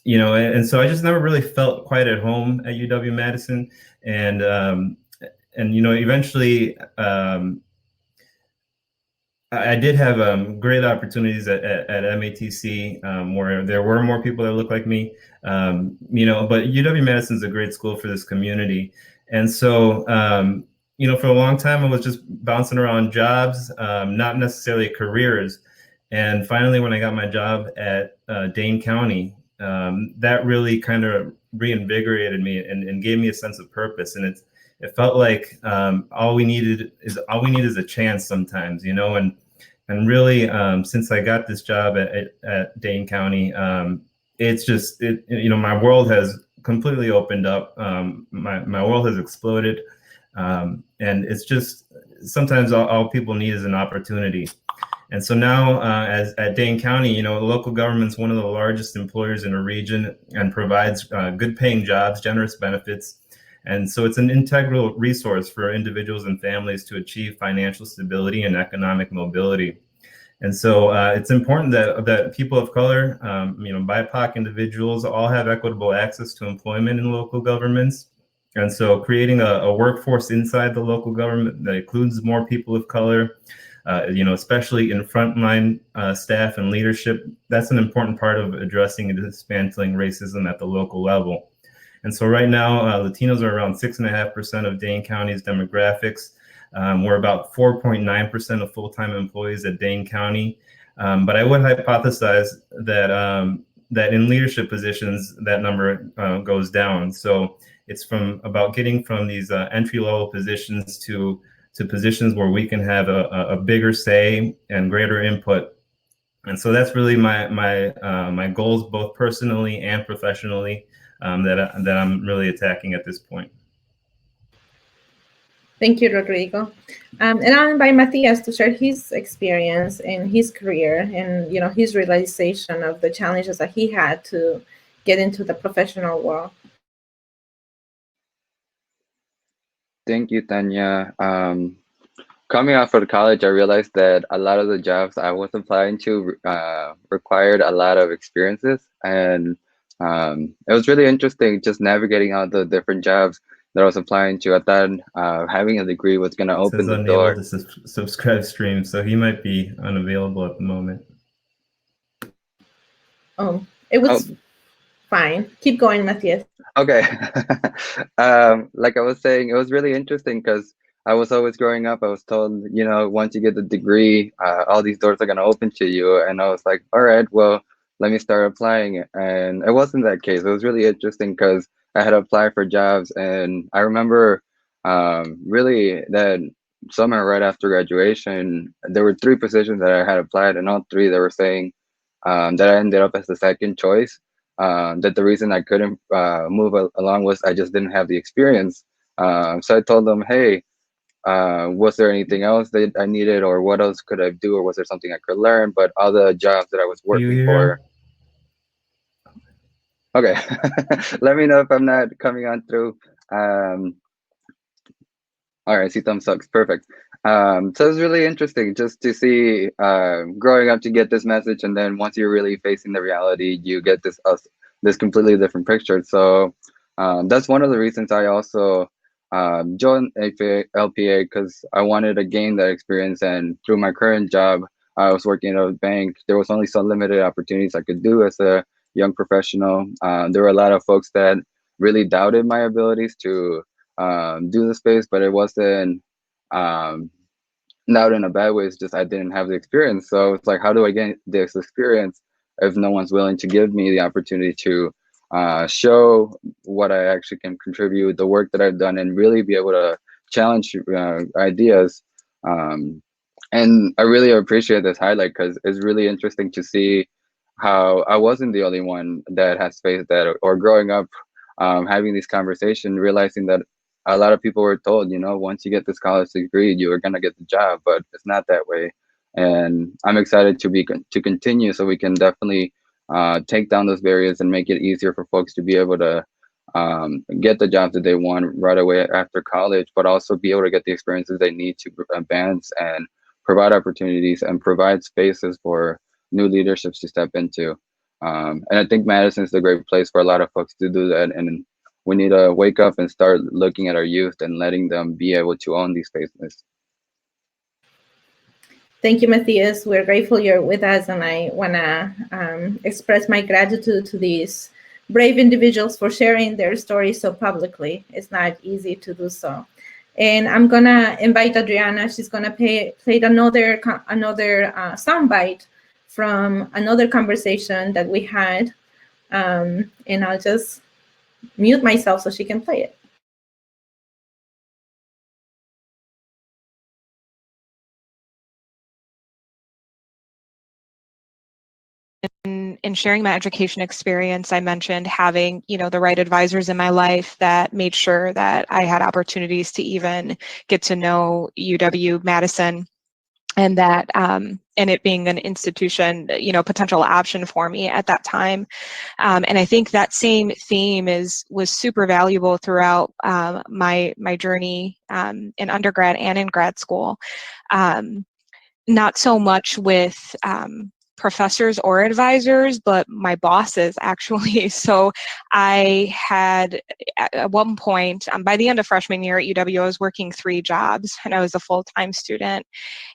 so I just never really felt quite at home at UW-Madison. And eventually I did have great opportunities at MATC, where there were more people that looked like me, but UW-Madison is a great school for this community. And so, for a long time, I was just bouncing around jobs, not necessarily careers. And finally, when I got my job at Dane County, that really kind of reinvigorated me and gave me a sense of purpose. And it felt like all we need is a chance sometimes, and really, since I got this job at Dane County, it's just, my world has completely opened up. My world has exploded. And it's just, sometimes all people need is an opportunity. And so now, as at Dane County, the local government's one of the largest employers in a region and provides good paying jobs, generous benefits. And so it's an integral resource for individuals and families to achieve financial stability and economic mobility. And so it's important that people of color, BIPOC individuals all have equitable access to employment in local governments. And so creating a workforce inside the local government that includes more people of color, especially in frontline staff and leadership, that's an important part of addressing and dismantling racism at the local level. And so right now, Latinos are around 6.5% of Dane County's demographics. We're about 4.9% of full-time employees at Dane County. But I would hypothesize that that in leadership positions, that number goes down. So it's about getting from these entry-level positions to positions where we can have a bigger say and greater input. And so that's really my goals, both personally and professionally, that I'm really attacking at this point. Thank you, Rodrigo. And I'll invite Matthias to share his experience in his career and his realization of the challenges that he had to get into the professional world. Thank you, Tanya. Coming out of college, I realized that a lot of the jobs I was applying to required a lot of experiences, and it was really interesting just navigating all the different jobs that I was applying to. I thought having a degree was going to open the door. It says unable to subscribe stream, so he might be unavailable at the moment. Oh, it was fine. Keep going, Matthias. Okay. Like I was saying, it was really interesting because I was always growing up, I was told, once you get the degree, all these doors are going to open to you. And I was like, all right, well, let me start applying. And it wasn't that case. It was really interesting because I had applied for jobs. And I remember really that summer right after graduation, there were 3 positions that I had applied, and all 3 they were saying that I ended up as the second choice. That the reason I couldn't move along was I just didn't have the experience. So I told them, hey, was there anything else that I needed, or what else could I do, or was there something I could learn? But all the jobs that I was working for. Okay, let me know if I'm not coming on through. All right, see thumbs up, perfect. So it was really interesting just to see growing up to get this message, and then once you're really facing the reality, you get this completely different picture. So that's one of the reasons I also joined LPA, because I wanted to gain that experience. And through my current job, I was working at a bank. There was only some limited opportunities I could do as a young professional. There were a lot of folks that really doubted my abilities to do the space, but it wasn't not in a bad way. It's just I didn't have the experience. So it's like, how do I get this experience if no one's willing to give me the opportunity to show what I actually can contribute, the work that I've done, and really be able to challenge ideas. And I really appreciate this highlight because it's really interesting to see how I wasn't the only one that has faced that, or growing up having this conversation, realizing that a lot of people were told, once you get this college degree, you are going to get the job, but it's not that way. And I'm excited to continue, so we can definitely take down those barriers and make it easier for folks to be able to get the jobs that they want right away after college, but also be able to get the experiences they need to advance and provide opportunities and provide spaces for new leaderships to step into. And I think Madison is a great place for a lot of folks to do that. And we need to wake up and start looking at our youth and letting them be able to own these spaces. Thank you, Matthias. We're grateful you're with us, and I want to express my gratitude to these brave individuals for sharing their stories so publicly. It's not easy to do so. And I'm going to invite Adriana. She's going to play another soundbite from another conversation that we had. And I'll just mute myself so she can play it. In sharing my education experience, I mentioned having, the right advisors in my life that made sure that I had opportunities to even get to know UW-Madison, and that, and it being an institution, potential option for me at that time. And I think that same theme was super valuable throughout my journey in undergrad and in grad school. Not so much with professors or advisors, but my bosses actually. So I had at one point, by the end of freshman year at UW, I was working 3 jobs and I was a full-time student.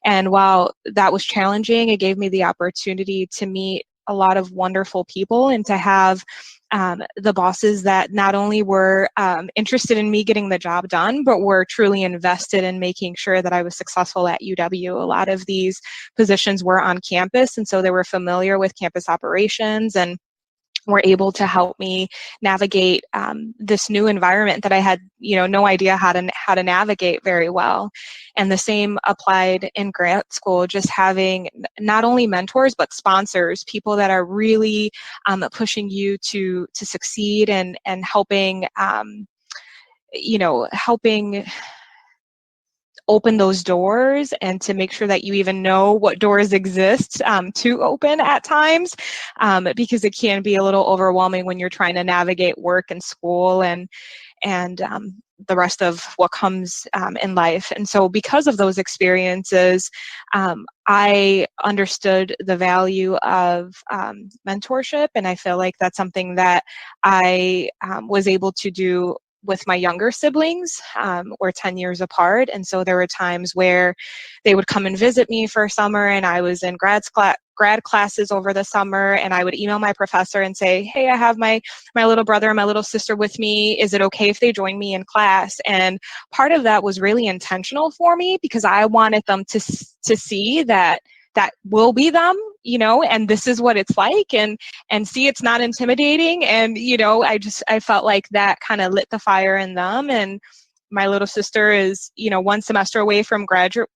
And while that was challenging, it gave me the opportunity to meet a lot of wonderful people, and to have the bosses that not only were interested in me getting the job done, but were truly invested in making sure that I was successful at UW. A lot of these positions were on campus, and so they were familiar with campus operations and were able to help me navigate this new environment that I had, no idea how to navigate very well. And the same applied in grad school, just having not only mentors but sponsors, people that are really pushing you to succeed and helping, helping open those doors and to make sure that you even know what doors exist to open at times, because it can be a little overwhelming when you're trying to navigate work and school and the rest of what comes in life. And so because of those experiences, I understood the value of mentorship, and I feel like that's something that I was able to do with my younger siblings. We're 10 years apart, and so there were times where they would come and visit me for summer, and I was in grad classes over the summer, and I would email my professor and say, hey, I have my little brother and my little sister with me. Is it okay if they join me in class? And part of that was really intentional for me, because I wanted them to see that will be them, and this is what it's like, and see it's not intimidating. And, I felt like that kind of lit the fire in them. And my little sister is, 1 semester away from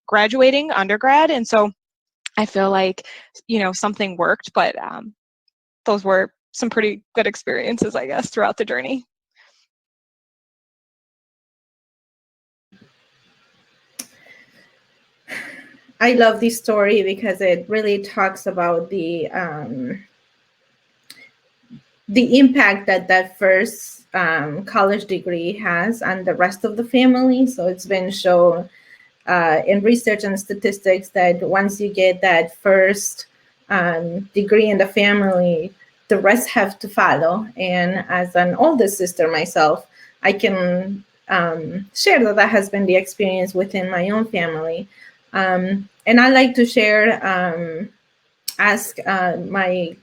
graduating undergrad. And so I feel like, something worked, but those were some pretty good experiences, I guess, throughout the journey. I love this story because it really talks about the impact that first college degree has on the rest of the family. So it's been shown in research and statistics that once you get that first degree in the family, the rest have to follow. And as an older sister myself, I can share that has been the experience within my own family. And I like to share, ask my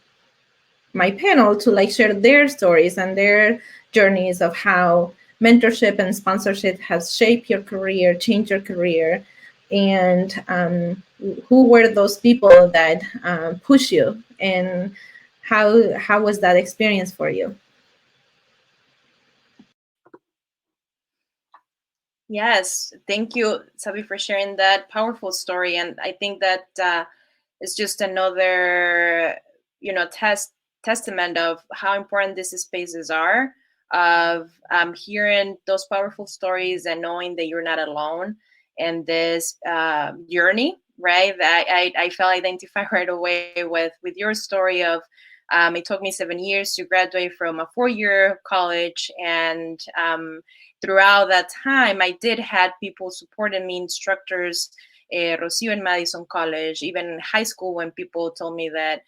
panel to share their stories and their journeys of how mentorship and sponsorship has shaped your career, changed your career, and who were those people that push you, and how was that experience for you? Yes, thank you, Sabi, for sharing that powerful story. And I think that is just another, testament of how important these spaces are, of hearing those powerful stories and knowing that you're not alone in this journey, right? I felt identified right away with your story of it took me 7 years to graduate from a 4-year college, and throughout that time, I did have people supporting me, instructors, Rocio in Madison College, even in high school, when people told me that,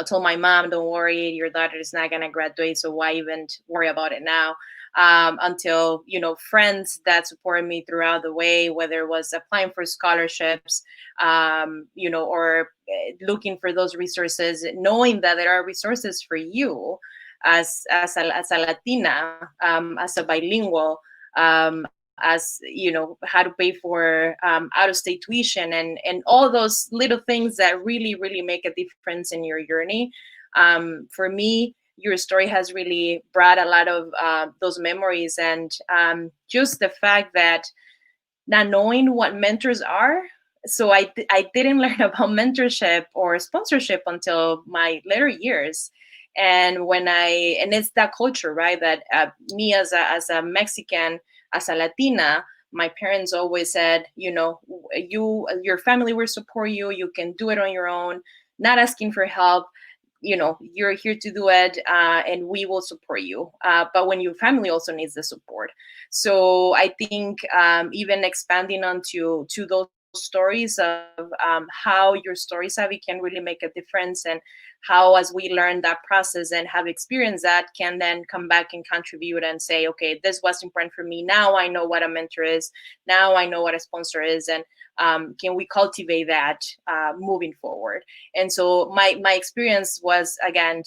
told my mom, don't worry, your daughter is not going to graduate, so why even worry about it now? Until, friends that supported me throughout the way, whether it was applying for scholarships, or looking for those resources, knowing that there are resources for you as a Latina, as a bilingual, as how to pay for out-of-state tuition, and all those little things that really, really make a difference in your journey. For me, your story has really brought a lot of those memories, and just the fact that not knowing what mentors are. So I didn't learn about mentorship or sponsorship until my later years. And and it's that culture, right? That me as a Mexican, as a Latina, my parents always said, your family will support you. You can do it on your own, not asking for help. You're here to do it, and we will support you. But when your family also needs the support. So I think even expanding onto those stories of how your story savvy can really make a difference, and how, as we learn that process and have experienced that, can then come back and contribute and say, okay, this was important for me. Now I know what a mentor is. Now I know what a sponsor is. And can we cultivate that moving forward? And so my experience was, again,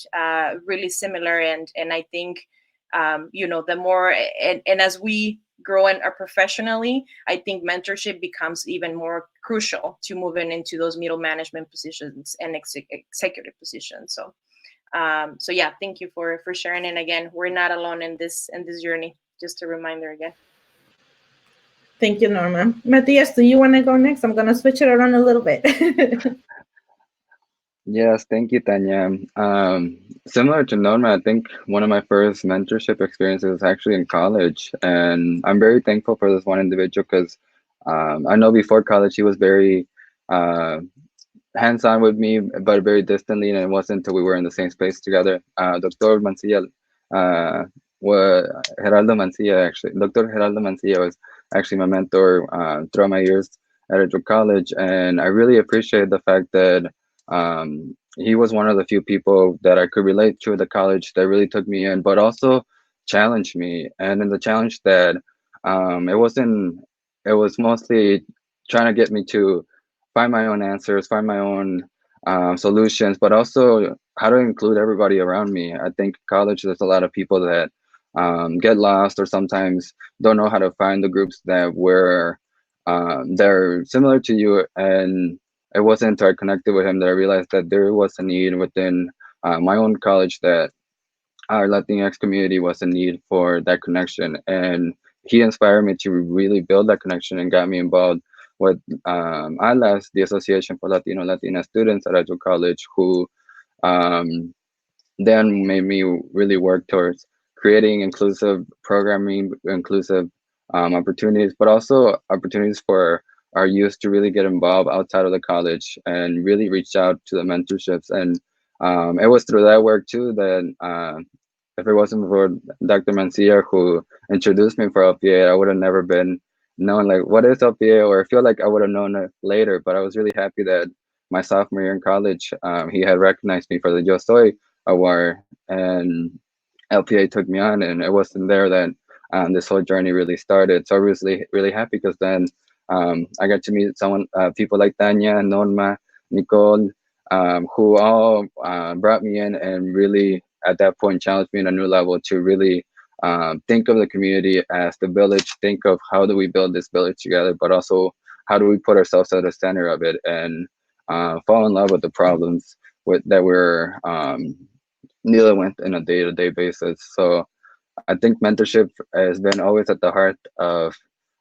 really similar. And I think, the more, and as we grow and are professionally, I think mentorship becomes even more crucial to moving into those middle management positions and executive positions. So, yeah, thank you for sharing. And again, we're not alone in this journey. Just a reminder again. Thank you, Norma. Matthias, do you want to go next? I'm going to switch it around a little bit. Yes, thank you, Tanya. Similar to Norma, I think one of my first mentorship experiences was actually in college, and I'm very thankful for this one individual because I know before college he was very hands-on with me, but very distantly, and it wasn't until we were in the same space together. Dr. Mancilla, Geraldo Mancilla, actually. Dr. Geraldo Mancilla was actually my mentor throughout my years at Edgewood College, and I really appreciate the fact that he was one of the few people that I could relate to at the college that really took me in, but also challenged me. And in the challenge that it was mostly trying to get me to find my own answers, find my own solutions, but also how to include everybody around me. I think college, there's a lot of people that get lost or sometimes don't know how to find the groups that they're similar to you. And it wasn't until I connected with him that I realized that there was a need within my own college, that our Latinx community was in need for that connection. And he inspired me to really build that connection and got me involved with ALAS, the Association for Latino Latina Students at Edgewood College, who then made me really work towards creating inclusive programming, inclusive opportunities, but also opportunities for our youth to really get involved outside of the college and really reach out to the mentorships. And it was through that work too that if it wasn't for Dr. Mancilla, who introduced me for LPA, I would have never been known like what is LPA, or I feel like I would have known it later. But I was really happy that my sophomore year in college, he had recognized me for the Yo Soy award, and LPA took me on, and it wasn't there that this whole journey really started. So I was really happy because then I got to meet people like Tanya, Norma, Nicole, who all brought me in and really at that point challenged me on a new level to really think of the community as the village, think of how do we build this village together, but also how do we put ourselves at the center of it and fall in love with the problems that we're dealing with in a day-to-day basis. So I think mentorship has been always at the heart of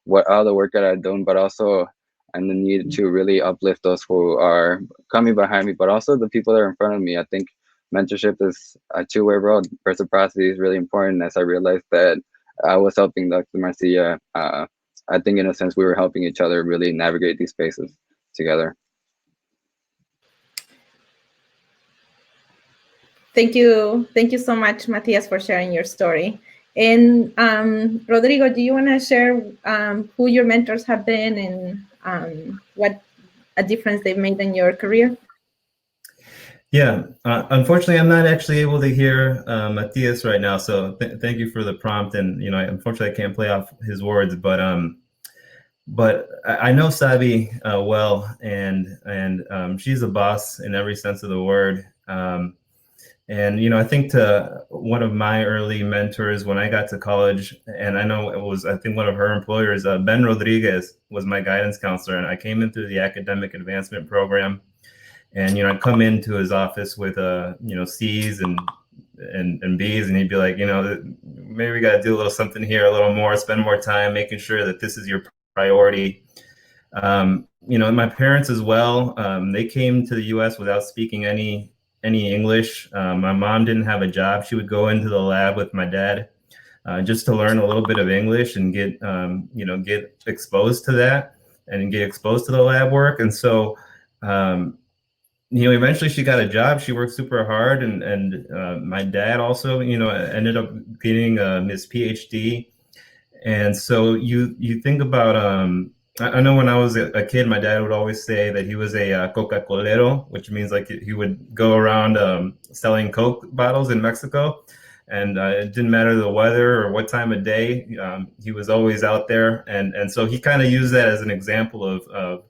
what all the work that I've done, but also and the need to really uplift those who are coming behind me, but also the people that are in front of me. I think mentorship is a two-way road. Reciprocity is really important. As I realized that I was helping Dr. Mancilla, I think in a sense we were helping each other really navigate these spaces together. Thank you so much, Matthias, for sharing your story. And Rodrigo, do you want to share who your mentors have been and what a difference they've made in your career? Yeah, unfortunately, I'm not actually able to hear Matthias right now. So thank you for the prompt. And unfortunately, I can't play off his words, but I know Sabi well, and she's a boss in every sense of the word. And I think to one of my early mentors when I got to college, and I know it was, I think one of her employers, Ben Rodriguez was my guidance counselor, and I came in through the academic advancement program. And I'd come into his office with C's and B's, and he'd be like, maybe we got to do a little something here, a little more, spend more time making sure that this is your priority. My parents as well, they came to the U.S. without speaking any English. My mom didn't have a job. She would go into the lab with my dad just to learn a little bit of English and get exposed to that and get exposed to the lab work. And so, eventually she got a job. She worked super hard, and my dad also, ended up getting his PhD. And so you think about, I know when I was a kid, my dad would always say that he was a Coca-Colero, which means like he would go around selling Coke bottles in Mexico. And it didn't matter the weather or what time of day, he was always out there. And so he kind of used that as an example of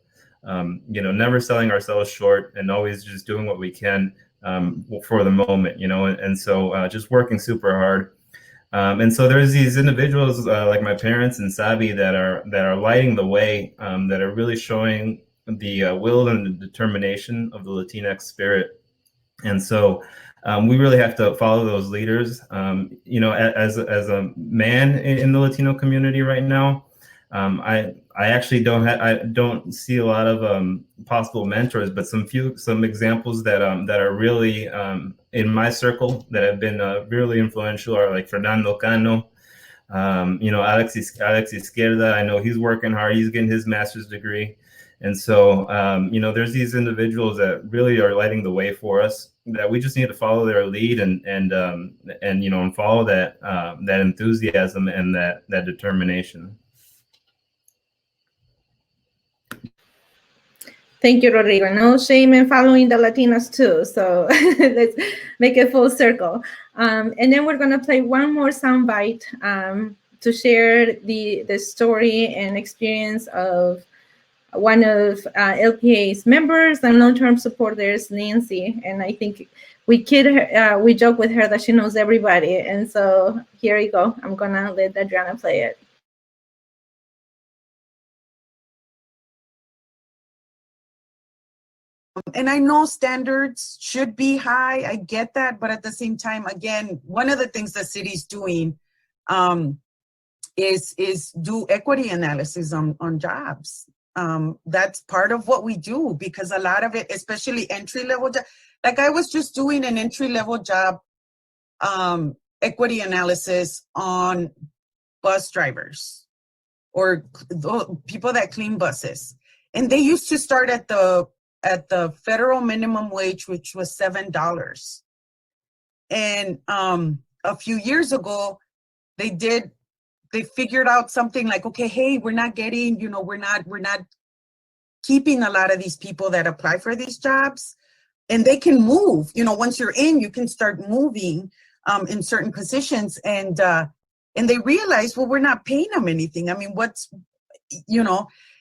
never selling ourselves short and always just doing what we can for the moment, and so just working super hard. And so there's these individuals like my parents and Sabi that are lighting the way, that are really showing the will and the determination of the Latinx spirit. And so we really have to follow those leaders. As a man in the Latino community right now, I actually don't see a lot of possible mentors, but some examples that are really in my circle that have been really influential are like Fernando Cano, Alex Izquierda. I know he's working hard. He's getting his master's degree. And so, there's these individuals that really are lighting the way for us, that we just need to follow their lead and follow that enthusiasm and that determination. Thank you, Rodrigo. No shame in following the Latinas too. So let's make it full circle. And then we're going to play one more soundbite to share the story and experience of one of LPA's members and long-term supporters, Nancy. And I think we joke with her that she knows everybody. And so here you go. I'm going to let Adriana play it. And I know standards should be high. I get that. But at the same time, again, one of the things the city's doing is do equity analysis on jobs. That's part of what we do, because a lot of it, especially entry-level jobs, like I was just doing an entry-level job equity analysis on bus drivers or people that clean buses. And they used to start at the federal minimum wage, which was $7. And a few years ago, they figured out something like, okay, hey, we're not keeping a lot of these people that apply for these jobs, and they can move. Once you're in, you can start moving in certain positions, and they realized, well, we're not paying them anything. I mean,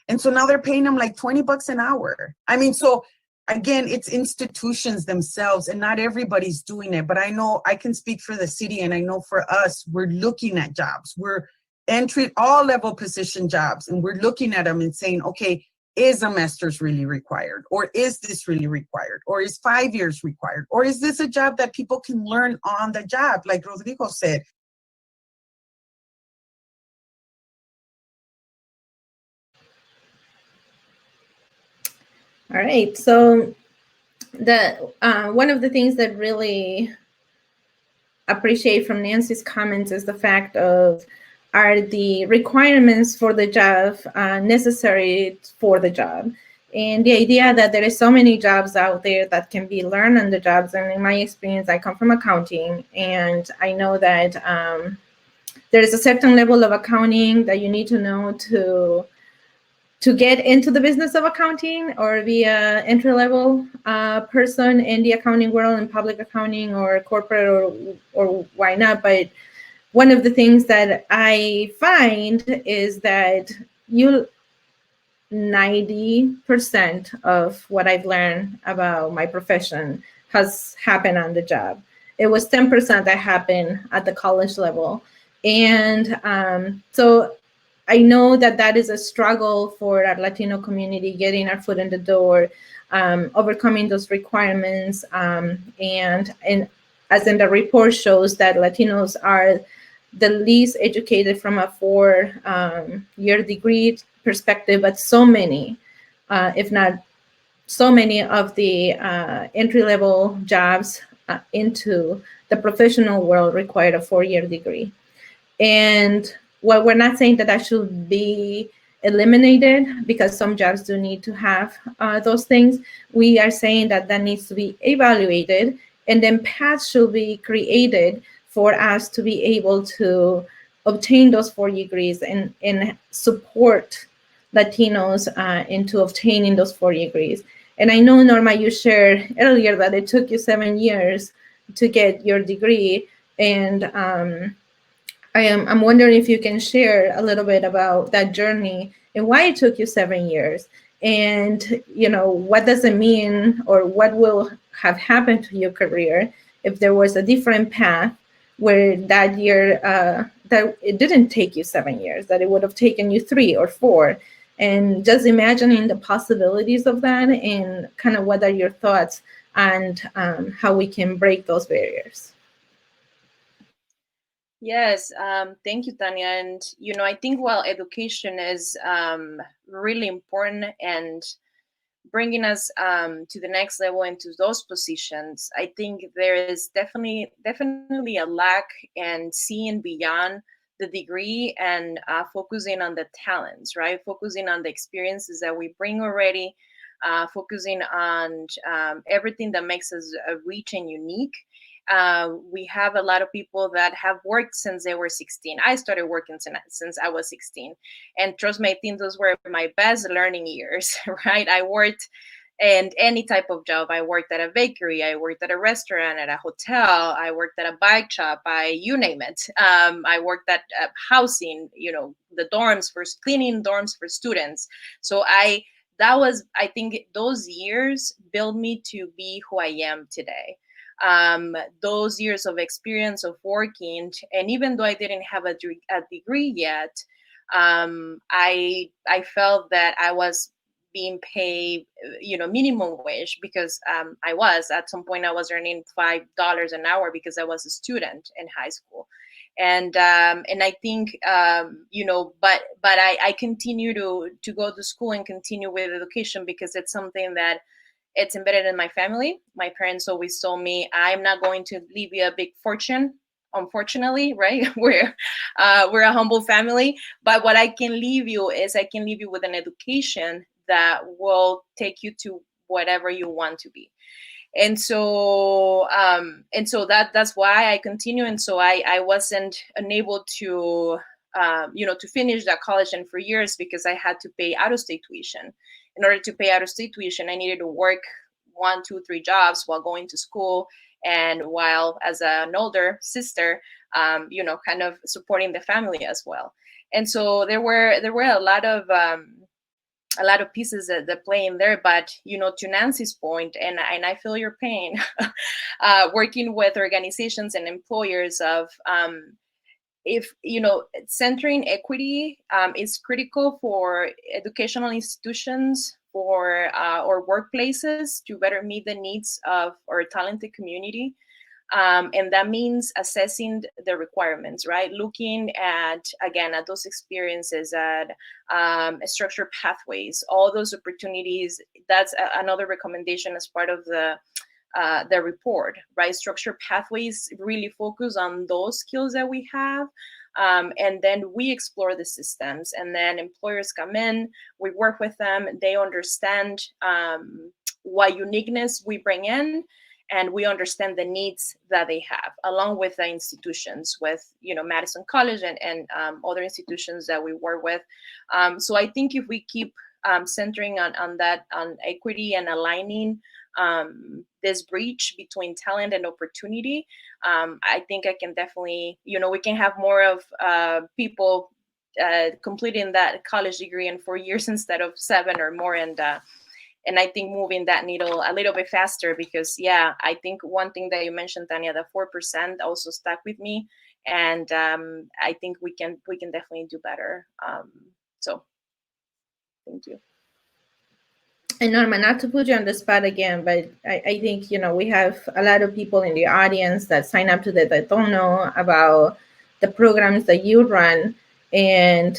and so now they're paying them like $20 an hour. I mean, so again, it's institutions themselves, and not everybody's doing it. But I know I can speak for the city, and I know for us, we're looking at jobs. We're all level position jobs, and we're looking at them and saying, okay, is a master's really required? Or is this really required? Or is 5 years required? Or is this a job that people can learn on the job, like Rodrigo said? All right, so one of the things that really appreciate from Nancy's comments is the fact of, are the requirements for the job necessary for the job? And the idea that there is so many jobs out there that can be learned on the jobs. And in my experience, I come from accounting, and I know that there is a certain level of accounting that you need to know to get into the business of accounting, or be an entry-level person in the accounting world, in public accounting or corporate, or why not. But one of the things that I find is that 90% of what I've learned about my profession has happened on the job. It was 10% that happened at the college level. And so I know that is a struggle for our Latino community, getting our foot in the door, overcoming those requirements. And as in the report shows, that Latinos are the least educated from a 4-year degree perspective, but so many, if not so many of the entry-level jobs into the professional world require a 4-year degree. And while we're not saying that should be eliminated, because some jobs do need to have those things, we are saying that needs to be evaluated, and then paths should be created for us to be able to obtain those 4 degrees and support Latinos into obtaining those 4 degrees. And I know, Norma, you shared earlier that it took you 7 years to get your degree. And I'm wondering if you can share a little bit about that journey and why it took you 7 years. And, what does it mean, or what will have happened to your career if there was a different path where that year, that it didn't take you 7 years, that it would have taken you 3 or 4. And just imagining the possibilities of that, and kind of what are your thoughts on how we can break those barriers. Yes, thank you, Tanya. And, I think while education is really important and bringing us to the next level into those positions, I think there is definitely a lack in seeing beyond the degree and focusing on the talents, right? Focusing on the experiences that we bring already, focusing on everything that makes us rich and unique. We have a lot of people that have worked since they were 16. I started working since I was 16. And trust me, I think those were my best learning years, right? I worked in any type of job. I worked at a bakery, I worked at a restaurant, at a hotel, I worked at a bike shop, you name it. I worked at housing, the dorms for cleaning dorms for students. So I think those years built me to be who I am today. Those years of experience of working, and even though I didn't have a degree yet, I felt that I was being paid, minimum wage, because I was at some point I was earning $5 an hour because I was a student in high school. And I think but I continue to go to school and continue with education because it's something that it's embedded in my family. My parents always told me, I'm not going to leave you a big fortune, unfortunately, right? We're a humble family, but what I can leave you is I can leave you with an education that will take you to whatever you want to be. And so that's why I continue. And so I wasn't unable to to finish that college, and for years, because I had to pay out-of-state tuition. In order to pay out-of-state tuition, I needed to work 1, 2, 3 jobs while going to school, and while as an older sister, kind of supporting the family as well. And so there were a lot of pieces that play in there. But to Nancy's point, and I feel your pain, working with organizations and employers of if centering equity is critical for educational institutions, for or workplaces, to better meet the needs of our talented community. And that means assessing the requirements, right? Looking at those experiences, at structured pathways, all those opportunities. That's another recommendation as part of the report, right? Structured pathways really focus on those skills that we have. And then we explore the systems, and then employers come in, we work with them, they understand what uniqueness we bring in, and we understand the needs that they have, along with the institutions, with Madison College and other institutions that we work with. So I think if we keep centering on that, on equity and aligning this breach between talent and opportunity, I think I can definitely, we can have more of people completing that college degree in 4 years instead of 7 or more. And I think moving that needle a little bit faster, because I think one thing that you mentioned, Tanya, the 4% also stuck with me, and I think we can definitely do better. So thank you. And Norma, not to put you on the spot again, but I think, we have a lot of people in the audience that sign up to that don't know about the programs that you run. And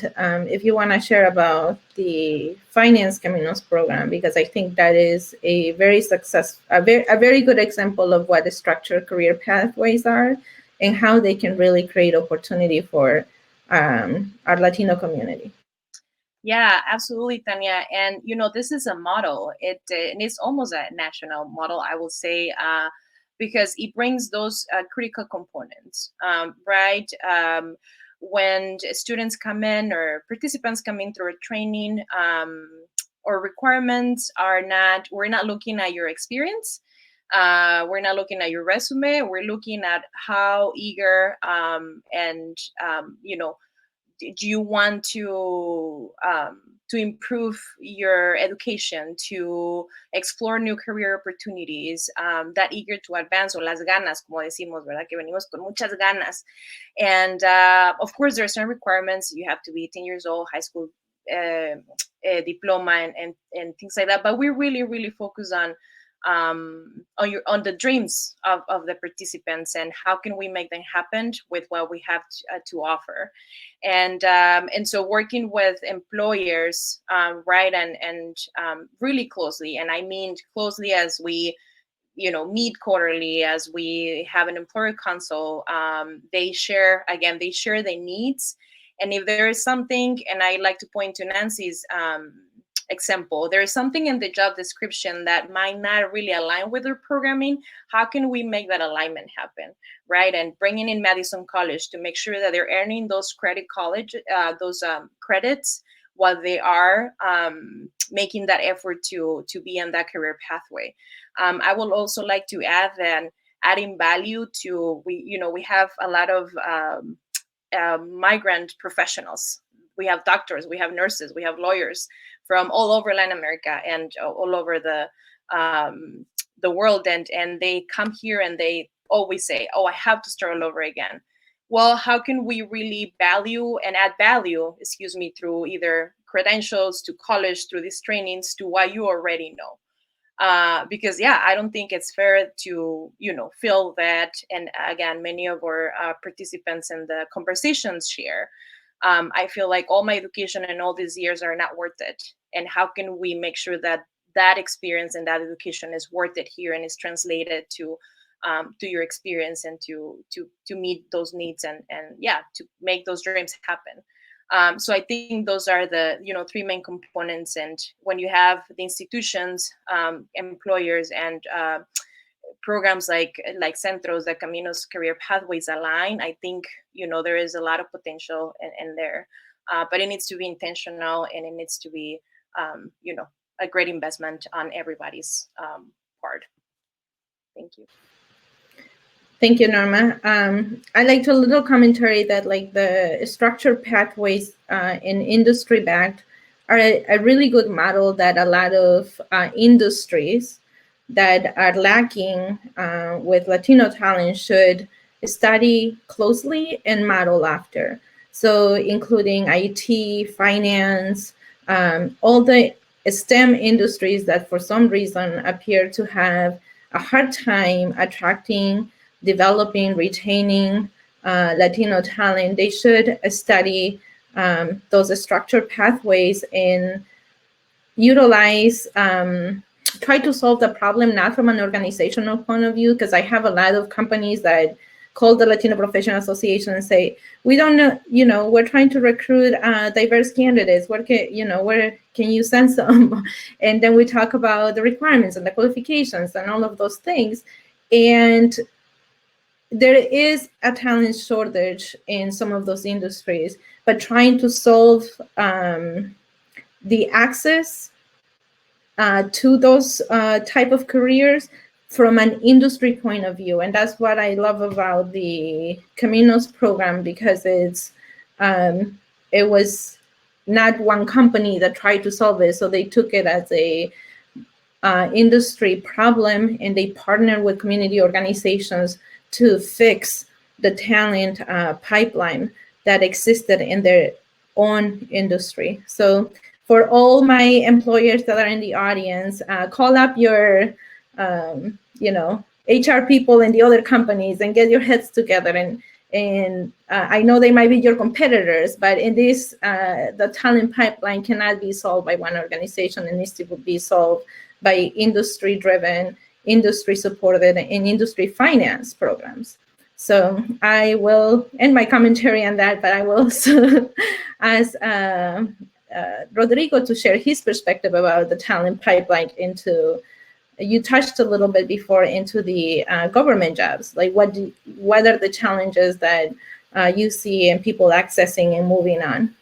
if you want to share about the Finance Caminos program, because I think that is a very a very good example of what the structured career pathways are and how they can really create opportunity for our Latino community. Yeah, absolutely, Tanya. And, this is a model. And it's almost a national model, I will say, because it brings those critical components, right? when students come in or participants come in through a training, or requirements are not, we're not looking at your experience. We're not looking at your resume. We're looking at how eager and do you want to improve your education, to explore new career opportunities, that eager to advance, o las ganas, como decimos, ¿verdad? Que venimos con muchas ganas. And of course, there are some requirements. You have to be 10 years old, high school diploma, and things like that. But we really focus on the dreams of the participants, and how can we make them happen with what we have to offer. And so working with employers, right, and really closely, and I mean closely, as we meet quarterly, as we have an employer consult, they share their needs. And if there is something, and I like to point to Nancy's example, there is something in the job description that might not really align with their programming, how can we make that alignment happen, right? And bringing in Madison College to make sure that they're earning those credits while they are making that effort to be in that career pathway. I would also like to add that adding value to, we have a lot of migrant professionals. We have doctors, we have nurses, we have lawyers from all over Latin America and all over the world, and they come here and they always say, "Oh, I have to start all over again." Well, how can we really value and add value, through either credentials, to college, through these trainings, to what you already know? Because I don't think it's fair to feel that, and again, many of our participants in the conversations share, I feel like all my education and all these years are not worth it. And how can we make sure that that experience and that education is worth it here and is translated to your experience, and to meet those needs, and to make those dreams happen. So I think those are the three main components. And when you have the institutions, employers, and programs like Centros, the Caminos career pathways align, I think there is a lot of potential in there, but it needs to be intentional, and it needs to be a great investment on everybody's part. Thank you. Thank you, Norma. I liked a little commentary that the structured pathways in industry-backed are a really good model that a lot of industries that are lacking with Latino talent should study closely and model after. So including IT, finance, all the STEM industries that for some reason appear to have a hard time attracting, developing, retaining Latino talent, they should study those structured pathways and utilize, try to solve the problem not from an organizational point of view, because I have a lot of companies that call the Latino Professionals Association and say, we don't know, we're trying to recruit diverse candidates. Where can you send some? And then we talk about the requirements and the qualifications and all of those things. And there is a talent shortage in some of those industries, but trying to solve the access to those type of careers from an industry point of view. And that's what I love about the Caminos program, because it was not one company that tried to solve it. So they took it as a industry problem, and they partnered with community organizations to fix the talent pipeline that existed in their own industry. So for all my employers that are in the audience, call up your HR people in the other companies and get your heads together. And I know they might be your competitors, but in this, the talent pipeline cannot be solved by one organization. It needs to be solved by industry-driven, industry-supported, and industry finance programs. So I will end my commentary on that, but I will also ask Rodrigo to share his perspective about the talent pipeline you touched a little bit before into the government jobs. Like what are the challenges that you see and people accessing and moving on?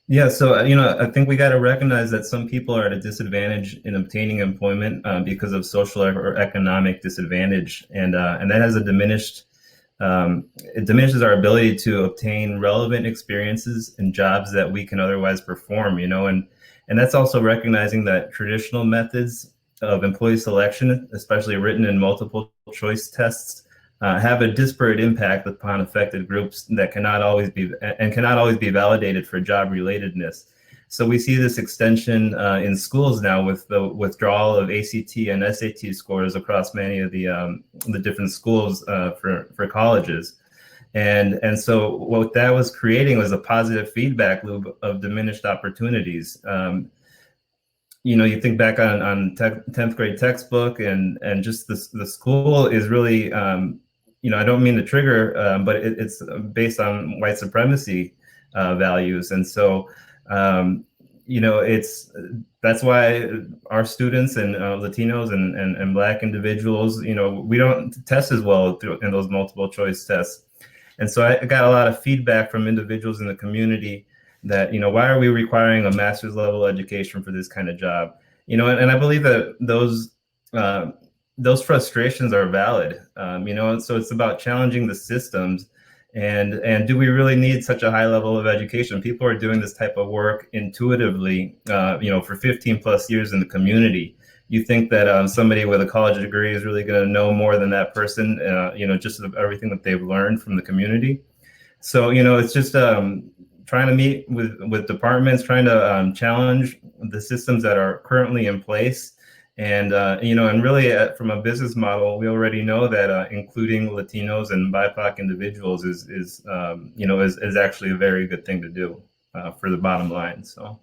Yeah, so I think we got to recognize that some people are at a disadvantage in obtaining employment because of social or economic disadvantage, and that has a diminished. It diminishes our ability to obtain relevant experiences in jobs that we can otherwise perform. And that's also recognizing that traditional methods of employee selection, especially written in multiple choice tests, have a disparate impact upon affected groups that cannot always be validated for job relatedness. So we see this extension in schools now with the withdrawal of ACT and SAT scores across many of the different schools for colleges. And so what that was creating was a positive feedback loop of diminished opportunities. You think back on 10th grade textbook and just the school is really, I don't mean to trigger, but it's based on white supremacy values. And so, that's why our students and Latinos and Black individuals, we don't test as well in those multiple choice tests. And so I got a lot of feedback from individuals in the community that, why are we requiring a master's level education for this kind of job? And I believe that those frustrations are valid, so it's about challenging the systems and do we really need such a high level of education? People are doing this type of work intuitively, for 15 plus years in the community. You think that somebody with a college degree is really going to know more than that person, just everything that they've learned from the community. So, it's just trying to meet with departments, trying to challenge the systems that are currently in place. And, and really from a business model, we already know that including Latinos and BIPOC individuals is actually a very good thing to do for the bottom line. So.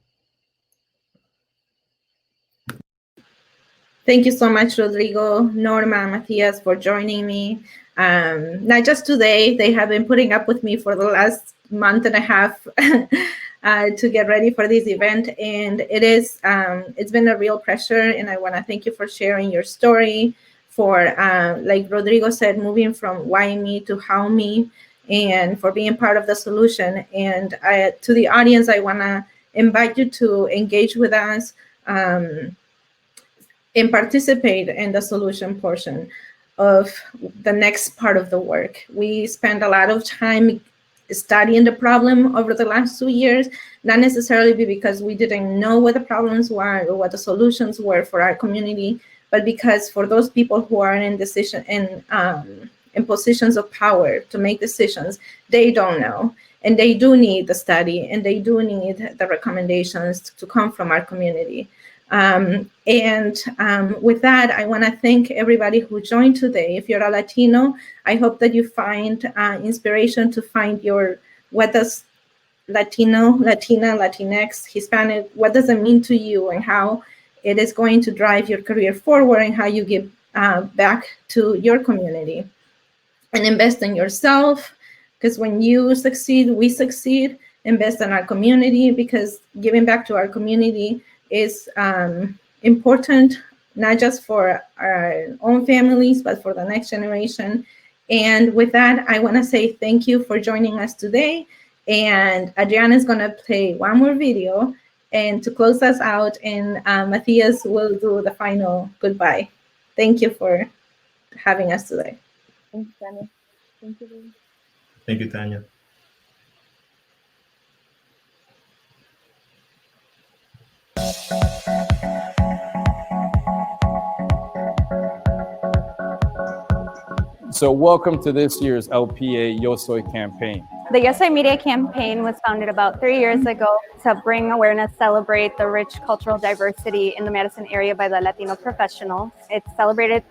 Thank you so much, Rodrigo, Norma, Matthias, for joining me. Not just today, they have been putting up with me for the last month and a half to get ready for this event. And it's been a real pleasure. And I want to thank you for sharing your story, for, like Rodrigo said, moving from why me to how me, and for being part of the solution. And to the audience, I want to invite you to engage with us and participate in the solution portion of the next part of the work. We spent a lot of time studying the problem over the last 2 years, not necessarily because we didn't know what the problems were or what the solutions were for our community, but because for those people who are in positions of power to make decisions, they don't know. And they do need the study, and they do need the recommendations to come from our community. With that, I want to thank everybody who joined today. If you're a Latino, I hope that you find inspiration to find what does Latino, Latina, Latinx, Hispanic, what does it mean to you, and how it is going to drive your career forward, and how you give back to your community. And invest in yourself, because when you succeed, we succeed. Invest in our community, because giving back to our community is important, not just for our own families, but for the next generation. And with that, I want to say thank you for joining us today. And Adriana is going to play one more video and to close us out, and Matthias will do the final goodbye. Thank you for having us today. Thanks, Tanya. Thank you. Thank you, Tanya. So welcome to this year's LPA Yo Soy campaign. The Yo Soy Media campaign was founded about 3 years ago to bring awareness, celebrate the rich cultural diversity in the Madison area by the Latino Professionals. It's celebrated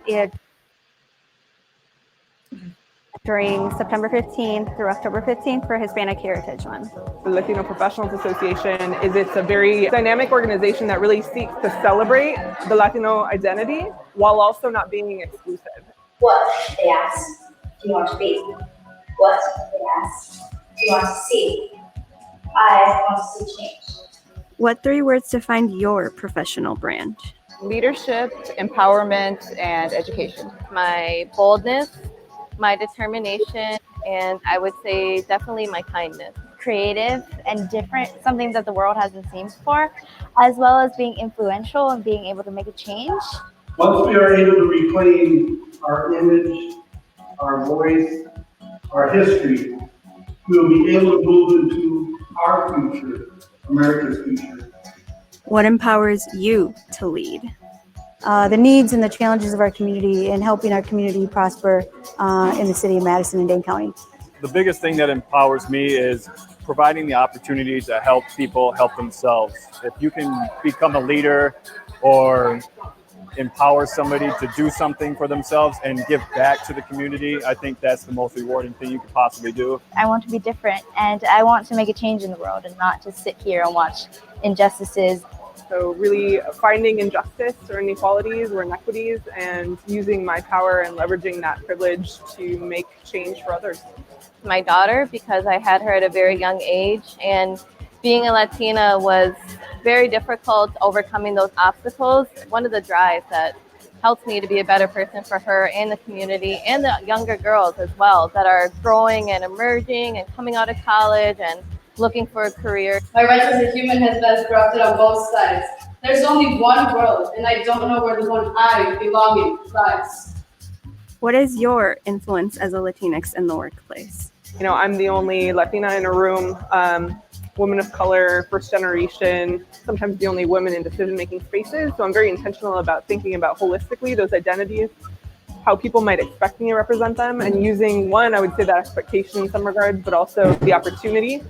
during September 15th through October 15th for Hispanic Heritage Month. The Latino Professionals Association it's a very dynamic organization that really seeks to celebrate the Latino identity while also not being exclusive. What they ask, do you want to be? What they ask, do you want to see? I want to see change. What 3 words define your professional brand? Leadership, empowerment, and education. My boldness, my determination, and I would say definitely my kindness. Creative and different, something that the world hasn't seen before, as well as being influential and being able to make a change. Once we are able to reclaim our image, our voice, our history, we will be able to move into our future, America's future. What empowers you to lead? The needs and the challenges of our community and helping our community prosper in the city of Madison and Dane County. The biggest thing that empowers me is providing the opportunity to help people help themselves. If you can become a leader or empower somebody to do something for themselves and give back to the community, I think that's the most rewarding thing you could possibly do. I want to be different, and I want to make a change in the world and not just sit here and watch injustices. So really finding injustice or inequalities or inequities and using my power and leveraging that privilege to make change for others. My daughter, because I had her at a very young age, and being a Latina was very difficult, overcoming those obstacles. One of the drives that helps me to be a better person for her and the community and the younger girls as well that are growing and emerging and coming out of college and looking for a career. My rights as a human has been corrupted on both sides. There's only one world, and I don't know where the one I belong in lies. What is your influence as a Latinx in the workplace? You know, I'm the only Latina in a room, woman of color, first generation, sometimes the only woman in decision-making spaces. So I'm very intentional about thinking about holistically those identities, how people might expect me to represent them, and using one, I would say that expectation in some regards, but also the opportunity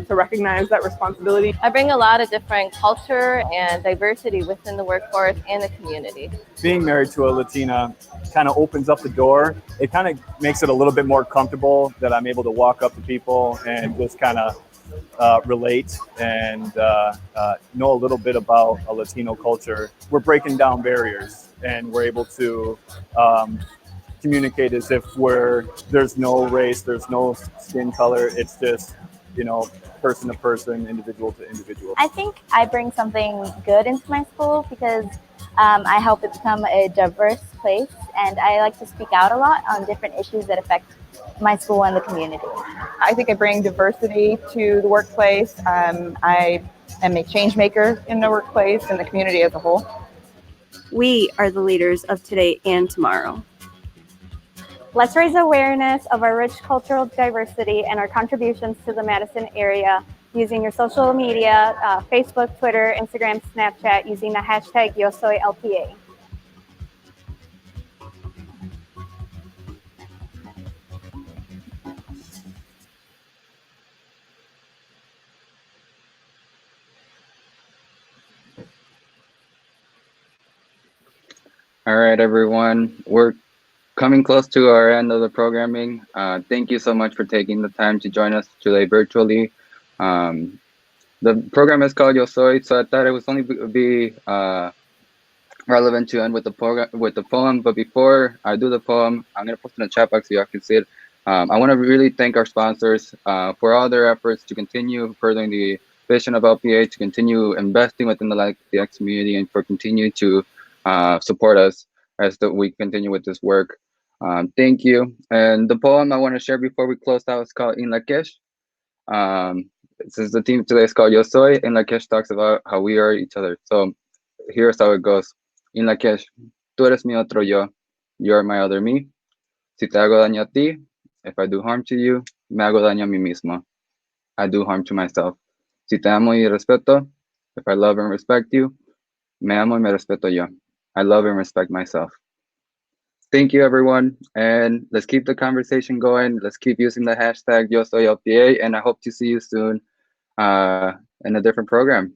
to recognize that responsibility. I bring a lot of different culture and diversity within the workforce and the community. Being married to a Latina kind of opens up the door. It kind of makes it a little bit more comfortable that I'm able to walk up to people and just kind of relate and know a little bit about a Latino culture. We're breaking down barriers and we're able to communicate as if there's no race, there's no skin color. It's just, you know, person to person, individual to individual. I think I bring something good into my school because I help it become a diverse place, and I like to speak out a lot on different issues that affect my school and the community. I think I bring diversity to the workplace. I am a change maker in the workplace and the community as a whole. We are the leaders of today and tomorrow. Let's raise awareness of our rich cultural diversity and our contributions to the Madison area using your social media, Facebook, Twitter, Instagram, Snapchat, using the hashtag Yo Soy LPA. All right, everyone. We're coming close to our end of the programming. Thank you so much for taking the time to join us today virtually. The program is called Yo Soy, so I thought it was only be relevant to end with the poem. But before I do the poem, I'm gonna post in the chat box so y'all can see it. I want to really thank our sponsors for all their efforts to continue furthering the vision of LPA, to continue investing within the Latinx community, and for continue to support us as we continue with this work. Thank you. And the poem I want to share before we close out is called In La Kesh. Since the theme today is called Yo Soy, In La Kesh talks about how we are each other. So here's how it goes. In La Kesh, tú eres mi otro yo, you are my other me. Si te hago daño a ti, if I do harm to you, me hago daño a mí mismo. I do harm to myself. Si te amo y respeto, if I love and respect you, me amo y me respeto yo. I love and respect myself. Thank you, everyone. And let's keep the conversation going. Let's keep using the hashtag Yo Soy LPA. And I hope to see you soon in a different program.